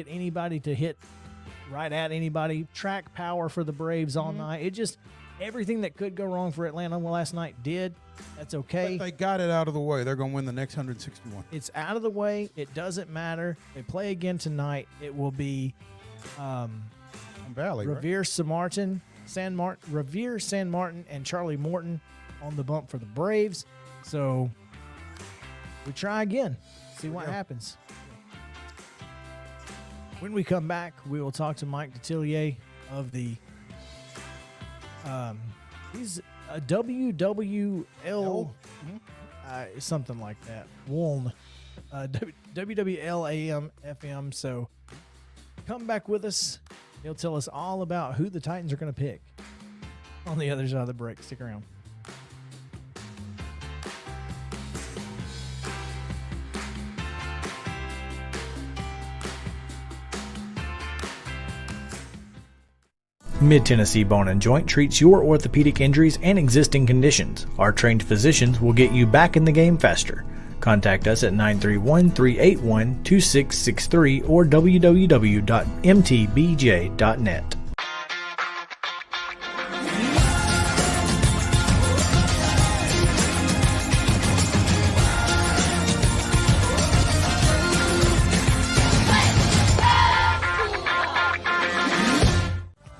anybody to hit right at anybody. Track power for the Braves all night. It just, everything that could go wrong for Atlanta last night did. That's okay. But they got it out of the way. They're going to win the next 161. It's out of the way. It doesn't matter. They play again tonight. It will be Valley, Revere San Martin, and Charlie Morton on the bump for the Braves. So we try again. See what happens. When we come back, we will talk to Mike DeTillier of the he's a WWL something like that. WWLAM FM. So come back with us. He'll tell us all about who the Titans are going to pick on the other side of the break. Stick around. Mid-Tennessee Bone and Joint treats your orthopedic injuries and existing conditions. Our trained physicians will get you back in the game faster. Contact us at 931-381-2663 or www.mtbj.net.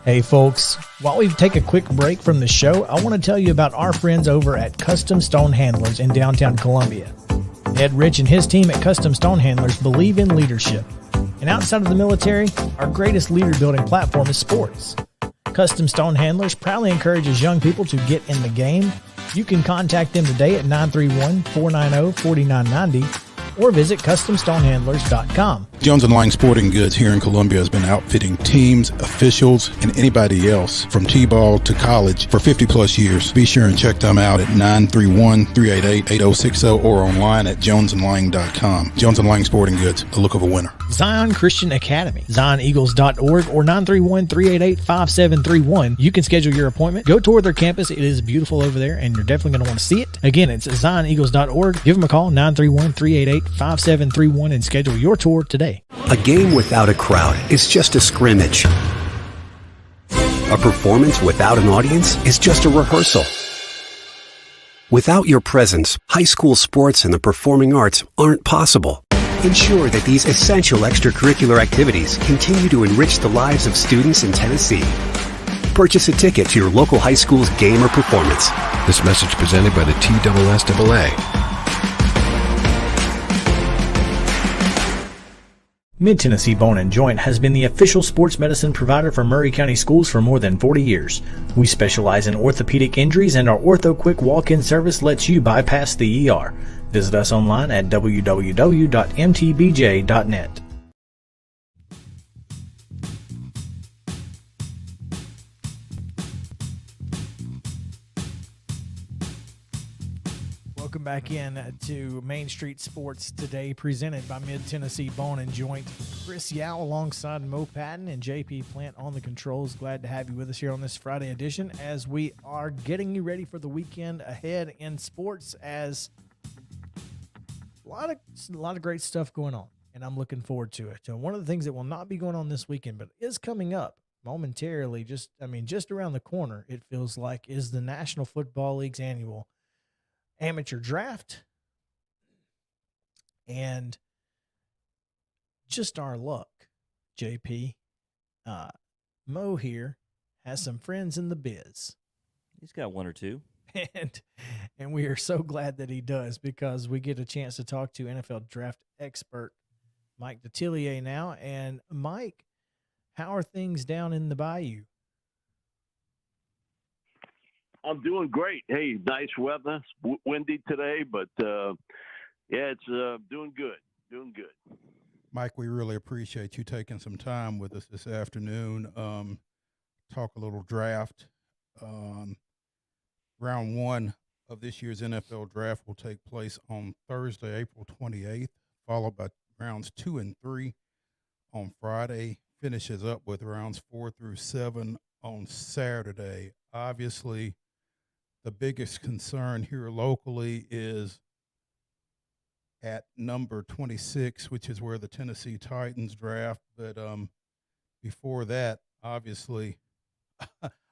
Hey folks, while we take a quick break from the show, I want to tell you about our friends over at Custom Stone Handlers in downtown Columbia. Ed Rich and his team at Custom Stone Handlers believe in leadership. And outside of the military, our greatest leader building platform is sports. Custom Stone Handlers proudly encourages young people to get in the game. You can contact them today at 931-490-4990 or visit CustomStonehandlers.com. Jones & Lang Sporting Goods here in Columbia has been outfitting teams, officials, and anybody else from T-ball to college for 50-plus years. Be sure and check them out at 931-388-8060 or online at jonesandlang.com. Jones & Lang Sporting Goods, the look of a winner. Zion Christian Academy, ZionEagles.org or 931-388-5731. You can schedule your appointment. Go tour their campus. It is beautiful over there, and you're definitely going to want to see it. Again, it's ZionEagles.org. Give them a call, 931-388-5731, and schedule your tour today. A game without a crowd is just a scrimmage. A performance without an audience is just a rehearsal. Without your presence, high school sports and the performing arts aren't possible. Ensure that these essential extracurricular activities continue to enrich the lives of students in Tennessee. Purchase a ticket to your local high school's game or performance. This message presented by the TSSAA. Mid-Tennessee Bone and Joint has been the official sports medicine provider for Maury County Schools for more than 40 years. We specialize in orthopedic injuries, and our Ortho Quick walk-in service lets you bypass the ER. Visit us online at www.mtbj.net. Welcome back in to Main Street Sports today, presented by Mid-Tennessee Bone and Joint. Chris Yao alongside Mo Patton and JP Plant on the controls. Glad to have you with us here on this Friday edition as we are getting you ready for the weekend ahead in sports, as a lot of great stuff going on, and I'm looking forward to it. So one of the things that will not be going on this weekend, but is coming up momentarily, just around the corner, it feels like, is the National Football League's annual amateur draft. And just our luck, JP, Mo here has some friends in the biz. He's got one or two. And we are so glad that he does, because we get a chance to talk to NFL draft expert Mike DeTillier now. And Mike, how are things down in the Bayou? I'm doing great. Hey, nice weather. It's windy today, but it's doing good. Doing good. Mike, we really appreciate you taking some time with us this afternoon. Talk a little draft. Round one of this year's NFL draft will take place on Thursday, April 28th, followed by rounds 2 and 3 on Friday. Finishes up with rounds 4 through 7 on Saturday. Obviously, the biggest concern here locally is at number 26, which is where the Tennessee Titans draft. But before that, obviously,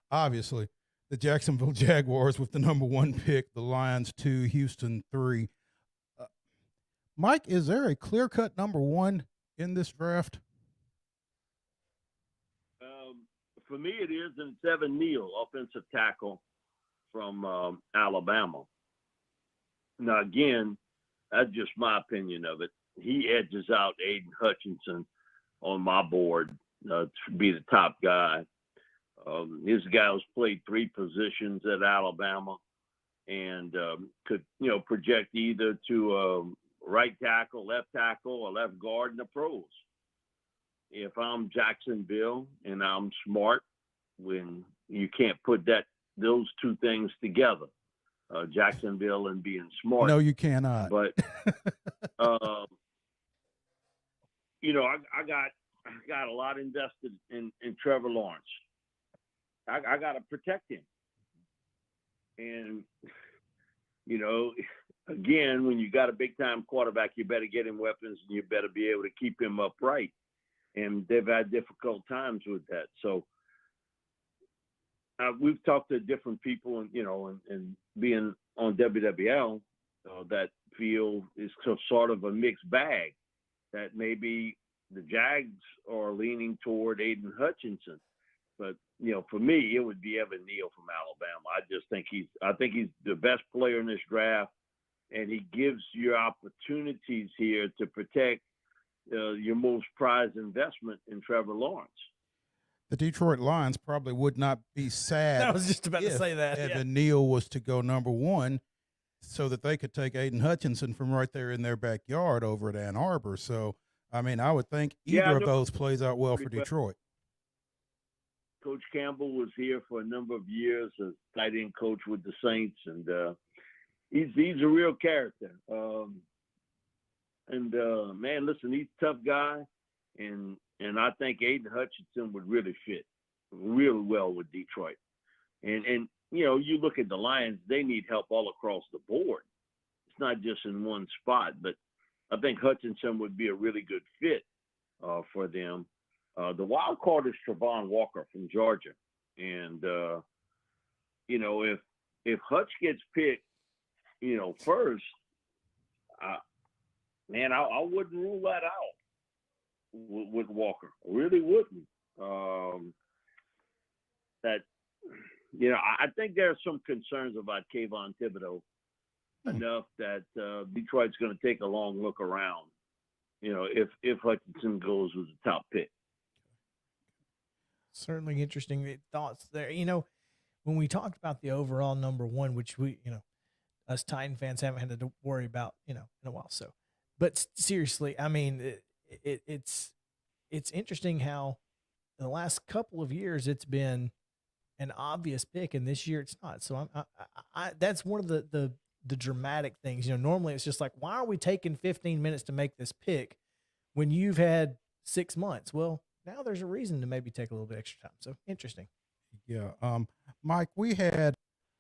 obviously, the Jacksonville Jaguars with the number 1 pick, the Lions 2, Houston 3. Mike, is there a clear-cut number 1 in this draft? For me, it is, and it's Evan Neal, offensive tackle from Alabama. Now, again, that's just my opinion of it. He edges out Aiden Hutchinson on my board to be the top guy. This guy has played 3 positions at Alabama and could, project either to right tackle, left tackle, or left guard in the pros. If I'm Jacksonville and I'm smart, when you can't put those 2 things together, Jacksonville and being smart. No, you cannot. But I got a lot invested in Trevor Lawrence. I got to protect him. And, again, when you got a big-time quarterback, you better get him weapons and you better be able to keep him upright. And they've had difficult times with that. So we've talked to different people and being on WWL that feel it's sort of a mixed bag, that maybe the Jags are leaning toward Aiden Hutchinson. But, for me, it would be Evan Neal from Alabama. I think he's the best player in this draft, and he gives you opportunities here to protect your most prized investment in Trevor Lawrence. The Detroit Lions probably would not be sad. I was just about to say that. Evan Neal was to go number 1 so that they could take Aiden Hutchinson from right there in their backyard over at Ann Arbor. So, I would think either of those plays out well for Detroit. Coach Campbell was here for a number of years as tight end coach with the Saints, and he's a real character. Man, listen, he's a tough guy, and I think Aiden Hutchinson would really fit really well with Detroit. And you look at the Lions, they need help all across the board. It's not just in one spot, but I think Hutchinson would be a really good fit for them. The wild card is Travon Walker from Georgia. And, if Hutch gets picked, first, I wouldn't rule that out with Walker. I really wouldn't. I think there are some concerns about Kayvon Thibodeau enough that Detroit's going to take a long look around, if Hutchinson goes with the top pick. Certainly interesting thoughts there. When we talked about the overall number 1, which we, us Titan fans haven't had to worry about, in a while. So, but seriously, it's interesting how in the last couple of years it's been an obvious pick, and this year it's not. So that's one of the dramatic things. Normally it's just like, why are we taking 15 minutes to make this pick when you've had 6 months? Well, now there's a reason to maybe take a little bit extra time. So interesting. Yeah. Mike, we had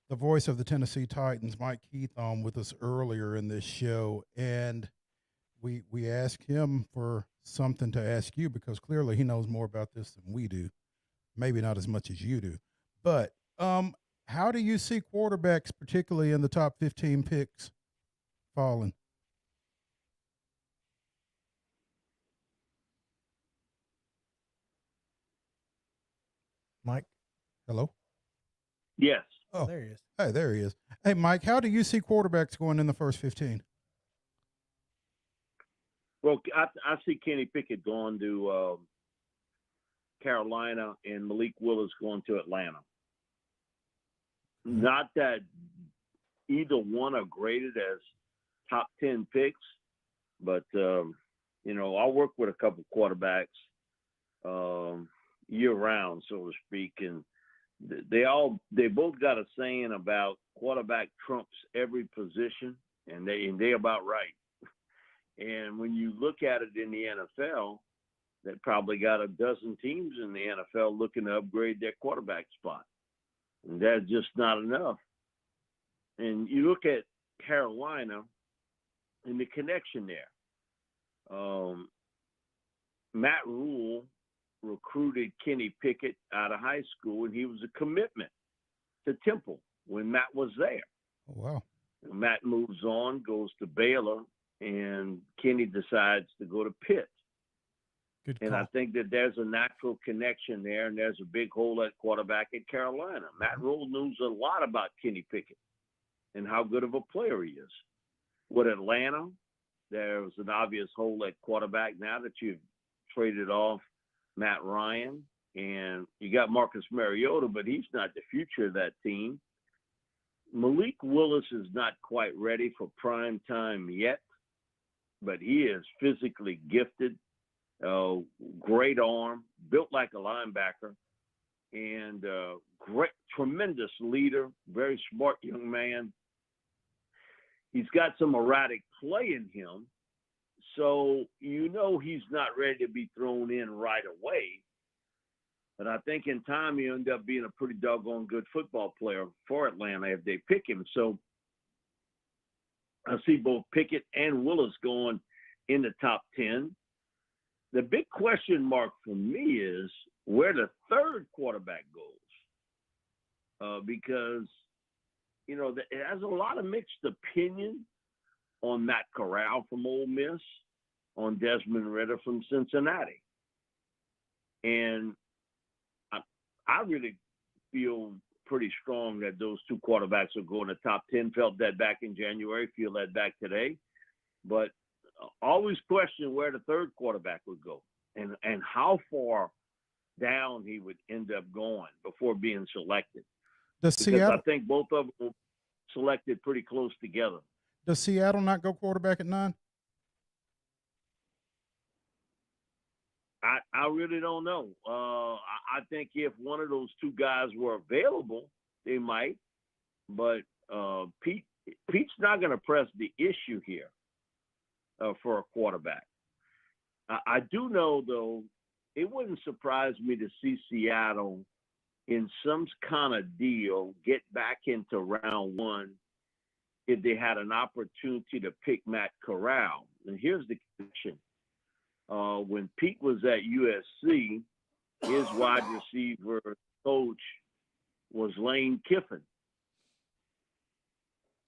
the voice of the Tennessee Titans, Mike Keith, on with us earlier in this show, and we asked him for something to ask you because clearly he knows more about this than we do. Maybe not as much as you do. But how do you see quarterbacks, particularly in the top 15 picks, falling? Mike? Hello? Yes. Oh, there he is. Hey, there he is. Hey, Mike, how do you see quarterbacks going in the first 15? Well, I see Kenny Pickett going to Carolina and Malik Willis going to Atlanta. Not that either one are graded as top 10 picks, but, I work with a couple quarterbacks year-round, so to speak, and they both got a saying about quarterback trumps every position, and they about right. And when you look at it in the NFL, they probably got a dozen teams in the NFL looking to upgrade their quarterback spot. And that's just not enough. And you look at Carolina and the connection there. Matt Rule recruited Kenny Pickett out of high school, and he was a commitment to Temple when Matt was there. Oh, wow. Matt moves on, goes to Baylor, and Kenny decides to go to Pitt. Good And call. I think that there's a natural connection there, and there's a big hole at quarterback at Carolina. Matt Rule knows a lot about Kenny Pickett and how good of a player he is. With Atlanta, there's an obvious hole at quarterback now that you've traded off Matt Ryan, and you got Marcus Mariota, but he's not the future of that team. Malik Willis is not quite ready for prime time yet, but he is physically gifted. Great arm, built like a linebacker, and great, tremendous leader, very smart young man. He's got some erratic play in him, so you know he's not ready to be thrown in right away. But I think in time he'll end up being a pretty doggone good football player for Atlanta if they pick him. So I see both Pickett and Willis going in the top 10. The big question mark for me is where the third quarterback goes, because, you know, it has a lot of mixed opinion on Matt Corral from Ole Miss, on Desmond Ridder from Cincinnati. And I really feel pretty strong that those two quarterbacks will go in the top 10. Felt that back in January, feel that back today. But always question where the third quarterback would go and how far down he would end up going before being selected. I think both of them were selected pretty close together. Does Seattle not go quarterback at 9? I really don't know. I think if one of those two guys were available, they might. But Pete's not going to press the issue here for a quarterback. I do know, though, it wouldn't surprise me to see Seattle in some kind of deal get back into round one if they had an opportunity to pick Matt Corral. And here's the connection. When Pete was at USC, his wide receiver coach was Lane Kiffin.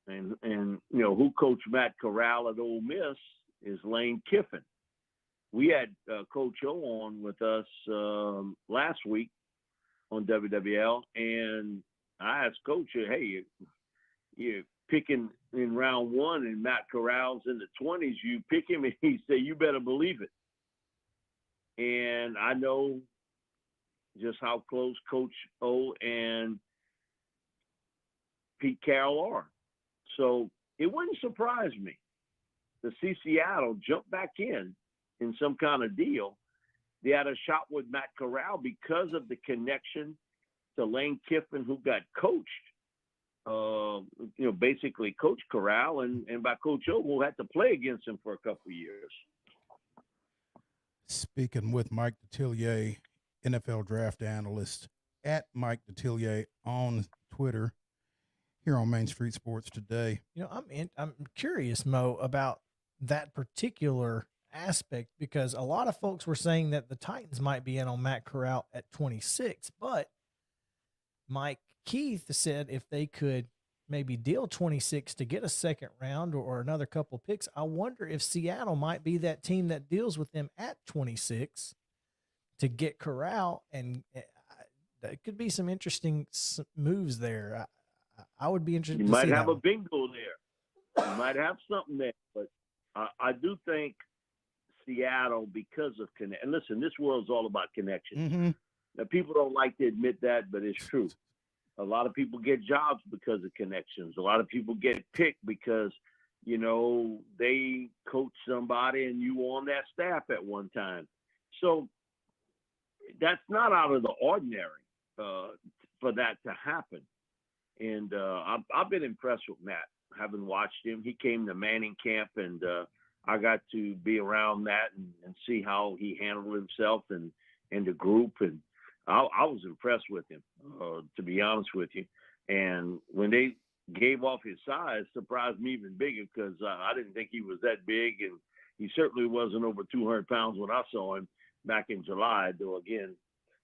And you know, who coached Matt Corral at Ole Miss is Lane Kiffin. We had Coach O on with us last week on WWL, and I asked Coach, hey, you're picking in round one and Matt Corral's in the 20s, you pick him? And he said, you better believe it. And I know just how close Coach O and Pete Carroll are. So it wouldn't surprise me to see Seattle jump back in some kind of deal. They had a shot with Matt Corral because of the connection to Lane Kiffin, who got coached, basically Coach Corral, and by Coach O, who had to play against him for a couple of years. Speaking with Mike DeTillier, NFL draft analyst at Mike DeTillier on Twitter, here on Main Street Sports Today. You know, I'm curious, Mo, about that particular aspect, because a lot of folks were saying that the Titans might be in on Matt Corral at 26, but Mike Keith said if they could maybe deal 26 to get a second round or another couple picks, I wonder if Seattle might be that team that deals with them at 26 to get Corral, and there could be some interesting moves there. I would be interested. You to might see have that a bingo there. You might have something there, but I do think Seattle, because of connect. And listen, this world's all about connections. Mm-hmm. Now, people don't like to admit that, but it's true. A lot of people get jobs because of connections. A lot of people get picked because, you know, they coach somebody and you were on that staff at one time. So that's not out of the ordinary for that to happen. And I've been impressed with Matt, having watched him. He came to Manning camp, and I got to be around that and see how he handled himself and the group. And I was impressed with him, to be honest with you. And when they gave off his size, surprised me even bigger, because I didn't think he was that big, and he certainly wasn't over 200 pounds when I saw him. back in July, though, again,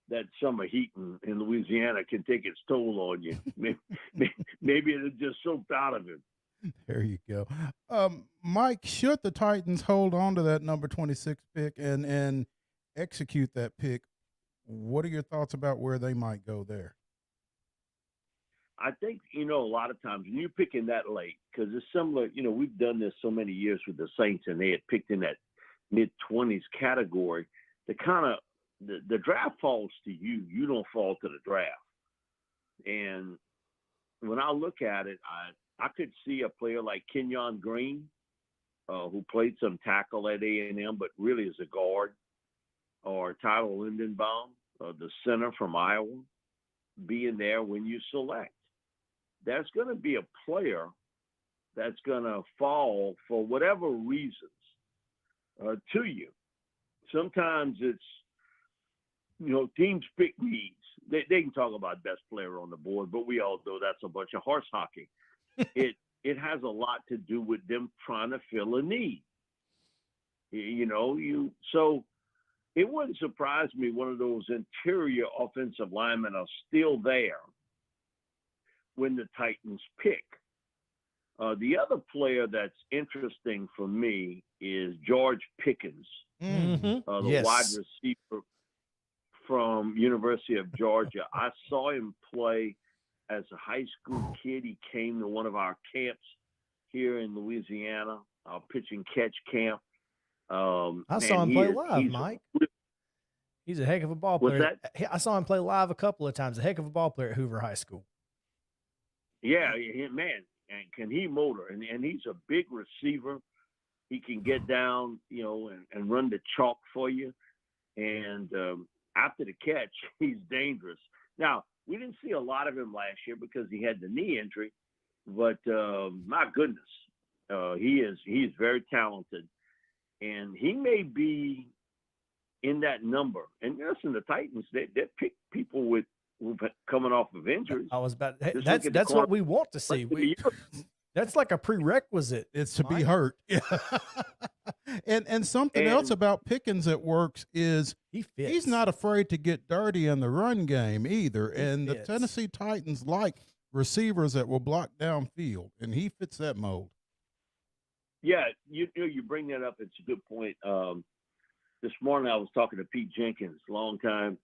that summer heat in Louisiana can take its toll on you. Maybe it just soaked out of him. There you go. Mike, should the Titans hold on to that number 26 pick and execute that pick, what are your thoughts about where they might go there? I think, a lot of times when you're picking that late, because it's similar, we've done this so many years with the Saints, and they had picked in that mid-20s category. The draft falls to you. You don't fall to the draft. And when I look at it, I could see a player like Kenyon Green, who played some tackle at A&M, but really is a guard, or Tyler Lindenbaum, the center from Iowa, being there when you select. There's going to be a player that's going to fall for whatever reasons to you. Sometimes it's, teams pick needs. They can talk about best player on the board, but we all know that's a bunch of horse hockey. It has a lot to do with them trying to fill a need. So it wouldn't surprise me one of those interior offensive linemen are still there when the Titans pick. The other player that's interesting for me is George Pickens, the wide receiver from University of Georgia. I saw him play as a high school kid. He came to one of our camps here in Louisiana, our pitch and catch camp. I saw him play live, Mike. He's a heck of a ball player. I saw him play live a couple of times. A heck of a ball player at Hoover High School. Yeah, man, and can he motor? And he's a big receiver. He can get down, and run the chalk for you. And after the catch, he's dangerous. Now, we didn't see a lot of him last year because he had the knee injury. But my goodness, he is very talented, and he may be in that number. And listen, the Titans they pick people who've coming off of injuries. I was about that's what we want to see. That's like a prerequisite. It's to be hurt. Yeah. and something else about Pickens that works is he's not afraid to get dirty in the run game either. And the Tennessee Titans like receivers that will block downfield, and he fits that mold. Yeah, you bring that up. It's a good point. This morning I was talking to Pete Jenkins, longtime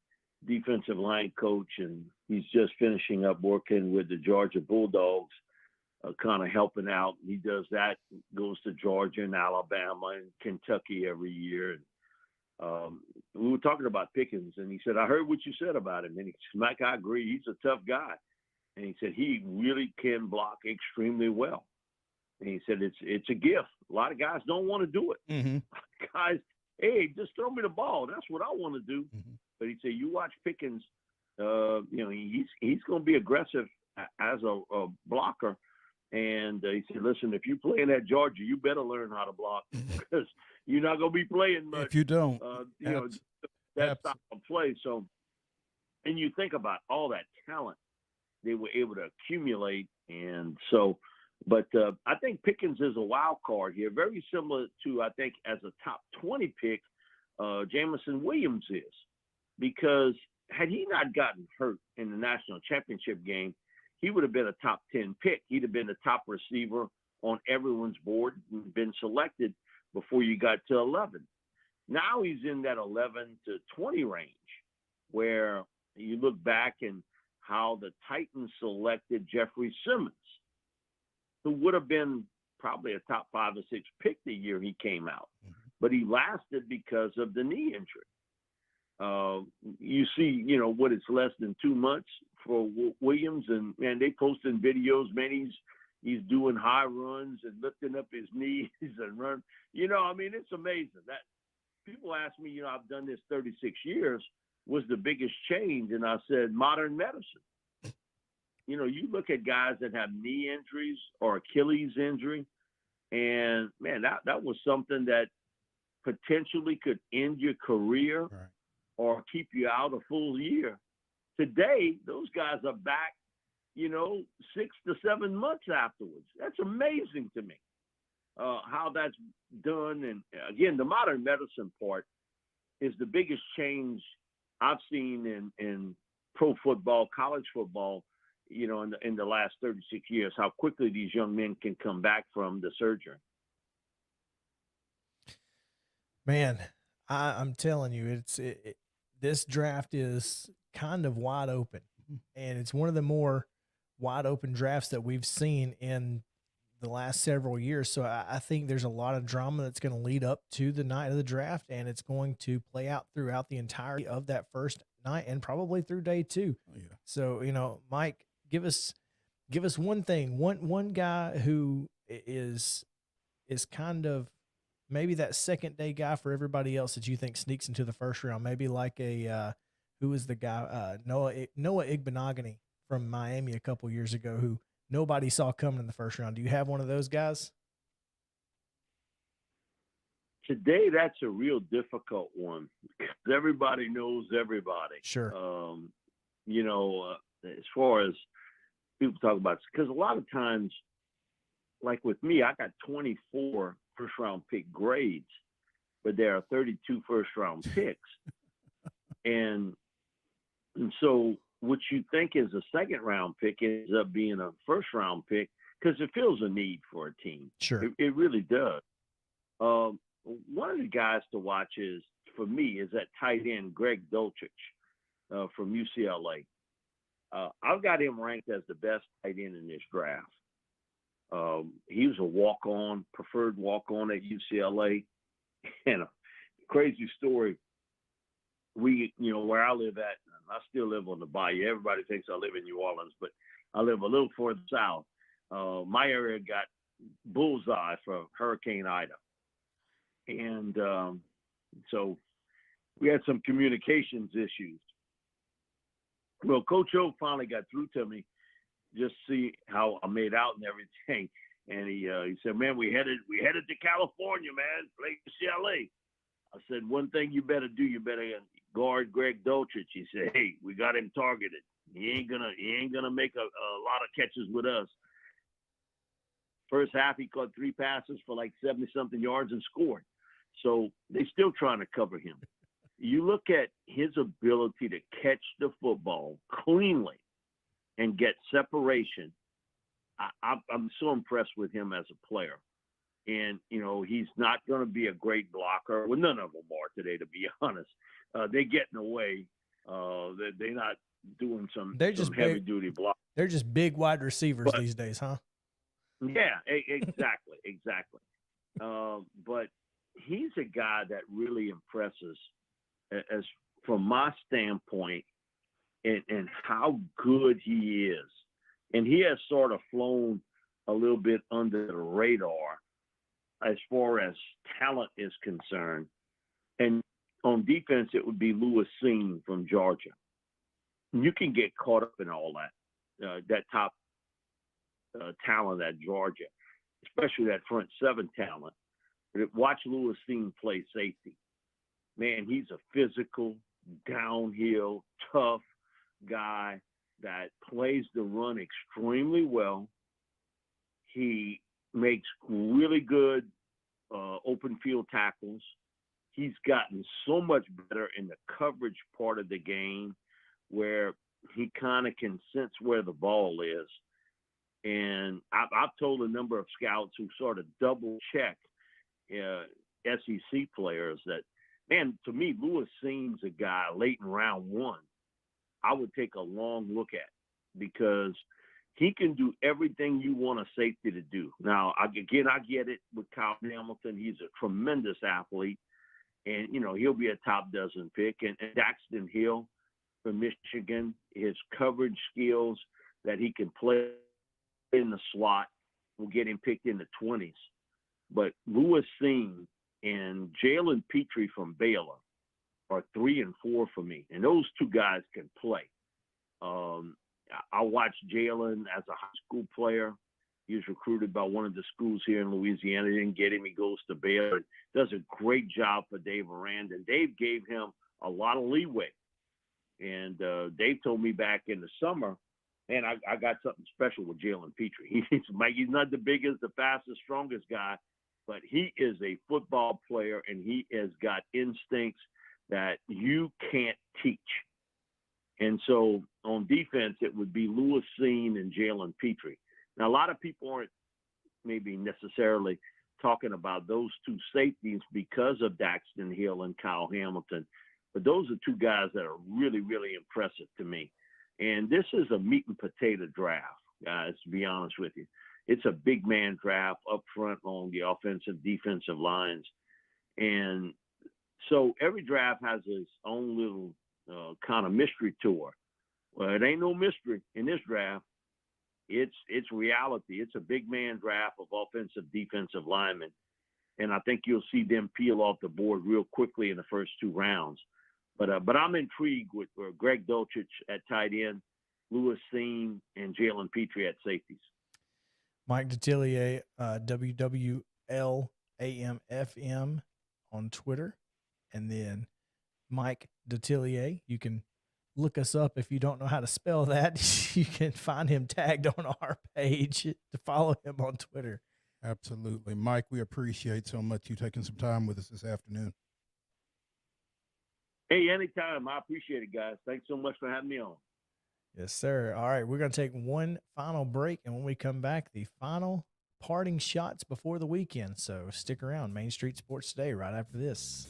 defensive line coach, and he's just finishing up working with the Georgia Bulldogs, kind of helping out. He does that, goes to Georgia and Alabama and Kentucky every year. And we were talking about Pickens, and he said, I heard what you said about him. And he said, Mike, I agree. He's a tough guy. And he said, he really can block extremely well. And he said, it's a gift. A lot of guys don't want to do it. Mm-hmm. Guys, hey, just throw me the ball. That's what I want to do. Mm-hmm. But he said, you watch Pickens, he's going to be aggressive as a blocker. And he said, listen, if you're playing at Georgia, you better learn how to block because you're not going to be playing much. If you don't. That style of play. So, and you think about all that talent they were able to accumulate. And so, but I think Pickens is a wild card here, very similar to, I think, as a top 20 pick, Jamison Williams is. Because had he not gotten hurt in the national championship game, he would have been a top 10 pick. He'd have been the top receiver on everyone's board and been selected before you got to 11. Now he's in that 11 to 20 range where you look back and how the Titans selected Jeffrey Simmons, who would have been probably a top 5 or 6 pick the year he came out. But he lasted because of the knee injury. You see, what it's less than 2 months for Williams, and they posting videos. Man, he's doing high runs and lifting up his knees and run. It's amazing that people ask me. I've done this 36 years. Was the biggest change? And I said modern medicine. You look at guys that have knee injuries or Achilles injury, and man, that was something that potentially could end your career. Right. Or keep you out a full year. Today, those guys are back, 6 to 7 months afterwards. That's amazing to me, how that's done. And again, the modern medicine part, is the biggest change I've seen in pro football, college football, in the last 36 years, how quickly these young men can come back from the surgery. Man, I'm telling you, this draft is kind of wide open, and it's one of the more wide open drafts that we've seen in the last several years. So I think there's a lot of drama that's going to lead up to the night of the draft, and it's going to play out throughout the entirety of that first night and probably through day two. Oh, yeah. So, Mike, give us one thing, one guy who is kind of maybe that second day guy for everybody else that you think sneaks into the first round, maybe like who was the guy, Noah Igbenogany from Miami a couple years ago, who nobody saw coming in the first round. Do you have one of those guys? Today, that's a real difficult one because everybody knows everybody. Sure. As far as people talk about, because a lot of times, like with me, I got 24 first-round pick grades, but there are 32 first-round picks. and so what you think is a second-round pick ends up being a first-round pick because it fills a need for a team. Sure. It really does. One of the guys to watch for me, is that tight end, Greg Dulcich from UCLA. I've got him ranked as the best tight end in this draft. He was a walk-on, preferred walk-on at UCLA. And a crazy story, where I live at, I still live on the bayou. Everybody thinks I live in New Orleans, but I live a little further south. My area got bullseye for Hurricane Ida. And so we had some communications issues. Well, Coach O finally got through to me, just see how I made out and everything. And he said, "Man, we headed to California, man, play UCLA." I said, "One thing you better do, you better guard Greg Dulcich." He said, "Hey, we got him targeted. He ain't gonna make a lot of catches with us." First half, he caught 3 passes for like 70-something yards and scored. So they still trying to cover him. You look at his ability to catch the football cleanly and get separation. I'm so impressed with him as a player. And, he's not going to be a great blocker. Well, none of them are today, to be honest. They're getting away. They're not doing some heavy-duty block. They're just big wide receivers these days, huh? Yeah, exactly. But he's a guy that really impresses as from my standpoint and how good he is. And he has sort of flown a little bit under the radar as far as talent is concerned. And on defense, it would be Lewis Seen from Georgia. You can get caught up in all that top talent at Georgia, especially that front seven talent. But watch Lewis Seen play safety. Man, he's a physical, downhill, tough guy that plays the run extremely well. He makes really good open field tackles. He's gotten so much better in the coverage part of the game where he kind of can sense where the ball is. And I've told a number of scouts who sort of double check SEC players that, man, to me, Lewis Seen's a guy late in round 1 I would take a long look at because he can do everything you want a safety to do. Now, I get it with Kyle Hamilton. He's a tremendous athlete, and, he'll be a top dozen pick. And Daxton Hill from Michigan, his coverage skills that he can play in the slot will get him picked in the 20s. But Lewis Seen and Jalen Petrie from Baylor are 3 and 4 for me. And those two guys can play. I watched Jalen as a high school player. He was recruited by one of the schools here in Louisiana. They didn't get him. He goes to Baylor. Does a great job for Dave Aranda. And Dave gave him a lot of leeway. And Dave told me back in the summer, man, I got something special with Jalen Petrie. He's not the biggest, the fastest, strongest guy, but he is a football player, and he has got instincts that you can't teach. And so on defense, it would be Lewis Seen and Jalen Petrie. Now, a lot of people aren't maybe necessarily talking about those two safeties because of Daxton Hill and Kyle Hamilton, but those are two guys that are really, really impressive to me. And this is a meat and potato draft, guys, to be honest with you. It's a big man draft up front along the offensive, defensive lines. And so every draft has its own little kind of mystery tour. Well, it ain't no mystery in this draft. It's reality. It's a big man draft of offensive, defensive linemen. And I think you'll see them peel off the board real quickly in the first 2 rounds. But I'm intrigued with Greg Dulcich at tight end, Lewis Seen, and Jalen Petrie at safeties. Mike DeTillier, WWLAMFM on Twitter. And then Mike DeTillier, you can look us up if you don't know how to spell that. You can find him tagged on our page to follow him on Twitter. Absolutely. Mike, we appreciate so much you taking some time with us this afternoon. Hey, anytime. I appreciate it, guys. Thanks so much for having me on. Yes, sir. All right, we're going to take one final break, and when we come back, the final parting shots before the weekend. So stick around. Main Street Sports Today right after this.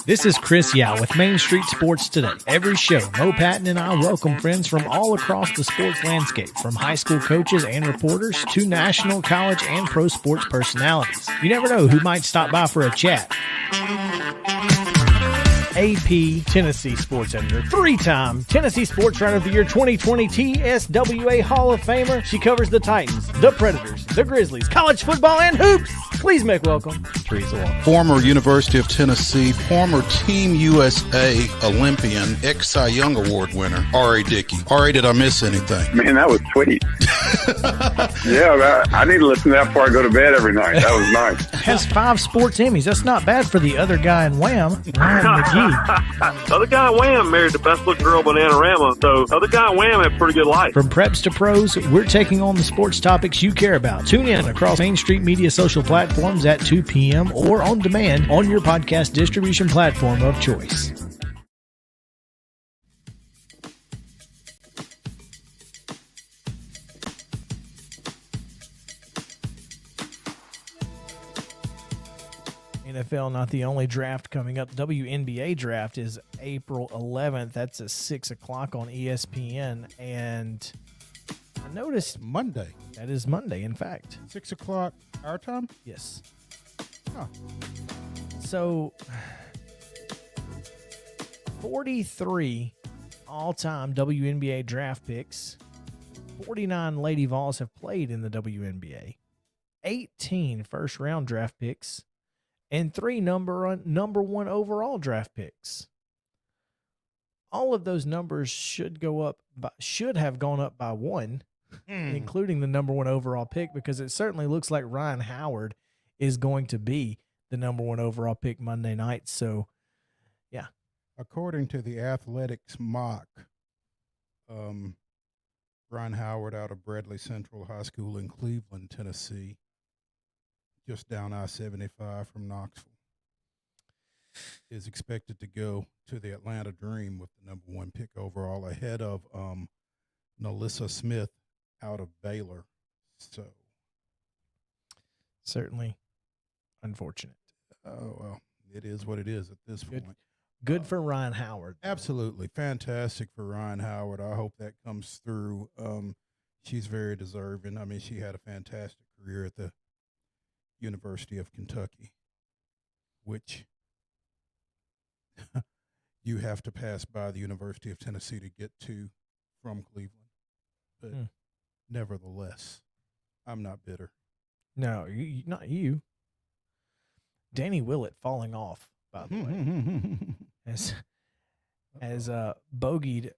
This is Chris Yao with Main Street Sports Today. Every show, Mo Patton and I welcome friends from all across the sports landscape, from high school coaches and reporters to national, college, and pro sports personalities. You never know who might stop by for a chat. AP Tennessee sports editor, 3-time Tennessee Sports Writer of the Year 2020 TSWA Hall of Famer. She covers the Titans, the Predators, the Grizzlies, college football, and hoops. Please make welcome Teresa Walker. Former University of Tennessee, former Team USA Olympian, ex-Cy Young Award winner, R.A. Dickey. R.A., did I miss anything? Man, that was sweet. Yeah, I need to listen to that before I go to bed every night. That was nice. Has 5 sports Emmys. That's not bad for the other guy in Wham, Ryan McGee. The other guy in Wham married the best looking girl Bananarama, so the other guy in Wham had a pretty good life. From preps to pros, we're taking on the sports topics you care about. Tune in across Main Street Media social platforms at 2 p.m. or on demand on your podcast distribution platform of choice. NFL not the only draft coming up. WNBA draft is April 11th. That's at 6 o'clock on ESPN. And I noticed Monday. That is Monday, in fact. 6 o'clock our time? Yes. Huh. So 43 all-time WNBA draft picks. 49 Lady Vols have played in the WNBA. 18 first-round draft picks. And 3 number 1 overall draft picks. All of those numbers should have gone up by 1, including the number 1 overall pick, because it certainly looks like Ryan Howard is going to be the number 1 overall pick Monday night. So, yeah. According to the Athletics mock, Ryan Howard out of Bradley Central High School in Cleveland, Tennessee, just down I-75 from Knoxville, is expected to go to the Atlanta Dream with the number 1 pick overall, ahead of Nalissa Smith out of Baylor. So, certainly unfortunate. Oh, well, it is what it is at this point. Good for Ryan Howard. Absolutely. Fantastic for Ryan Howard. I hope that comes through. She's very deserving. I mean, she had a fantastic career at the University of Kentucky, which you have to pass by the University of Tennessee to get to from Cleveland. But nevertheless, I'm not bitter. No, not you. Danny Willett falling off, by the way, as bogeyed.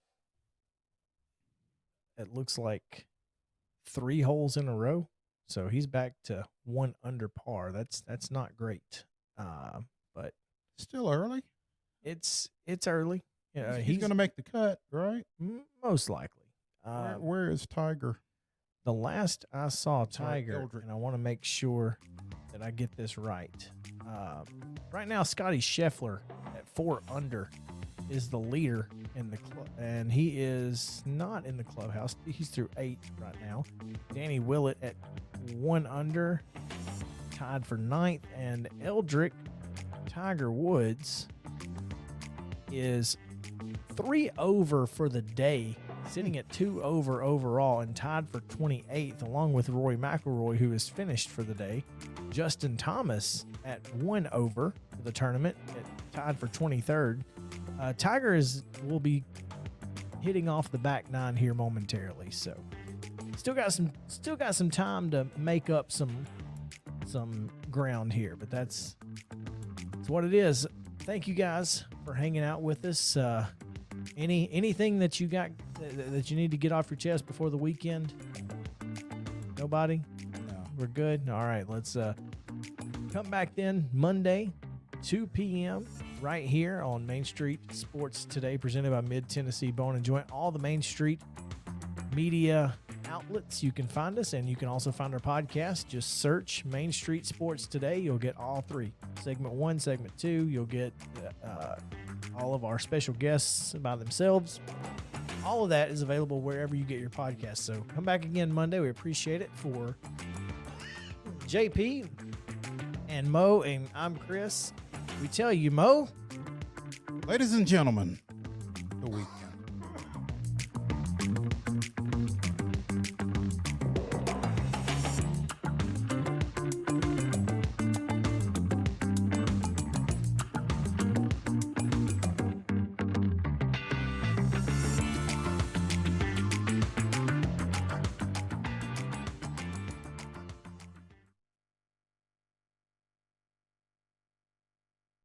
It looks like 3 holes in a row, so he's back to 1 under par. That's not great, but still early. It's early. He's going to make the cut, right? Most likely. Where is Tiger? The last I saw Tiger, and I want to make sure that I get this right. Right now, Scotty Scheffler at 4 under is the leader in the club, and he is not in the clubhouse. He's through 8 right now. Danny Willett at 1 under, tied for 9th, and Eldrick Tiger Woods is 3 over for the day, sitting at 2 over overall and tied for 28th, along with Rory McIlroy, who is finished for the day. Justin Thomas at 1 over for the tournament, tied for 23rd. Tiger will be hitting off the back 9 here momentarily, so still got some time to make up some ground here, but that's what it is. Thank you guys for hanging out with us. Anything that you got that you need to get off your chest before the weekend? Nobody? No. We're good? All right, let's come back then Monday, 2 p.m. right here on Main Street Sports Today, presented by Mid-Tennessee Bone and Joint. All the Main Street media outlets, you can find us, and you can also find our podcast. Just search Main Street Sports Today. You'll get all 3. Segment 1, Segment 2. You'll get all of our special guests by themselves. All of that is available wherever you get your podcast. So come back again Monday. We appreciate it. For JP and Mo, and I'm Chris, we tell you, Mo. Ladies and gentlemen, the week.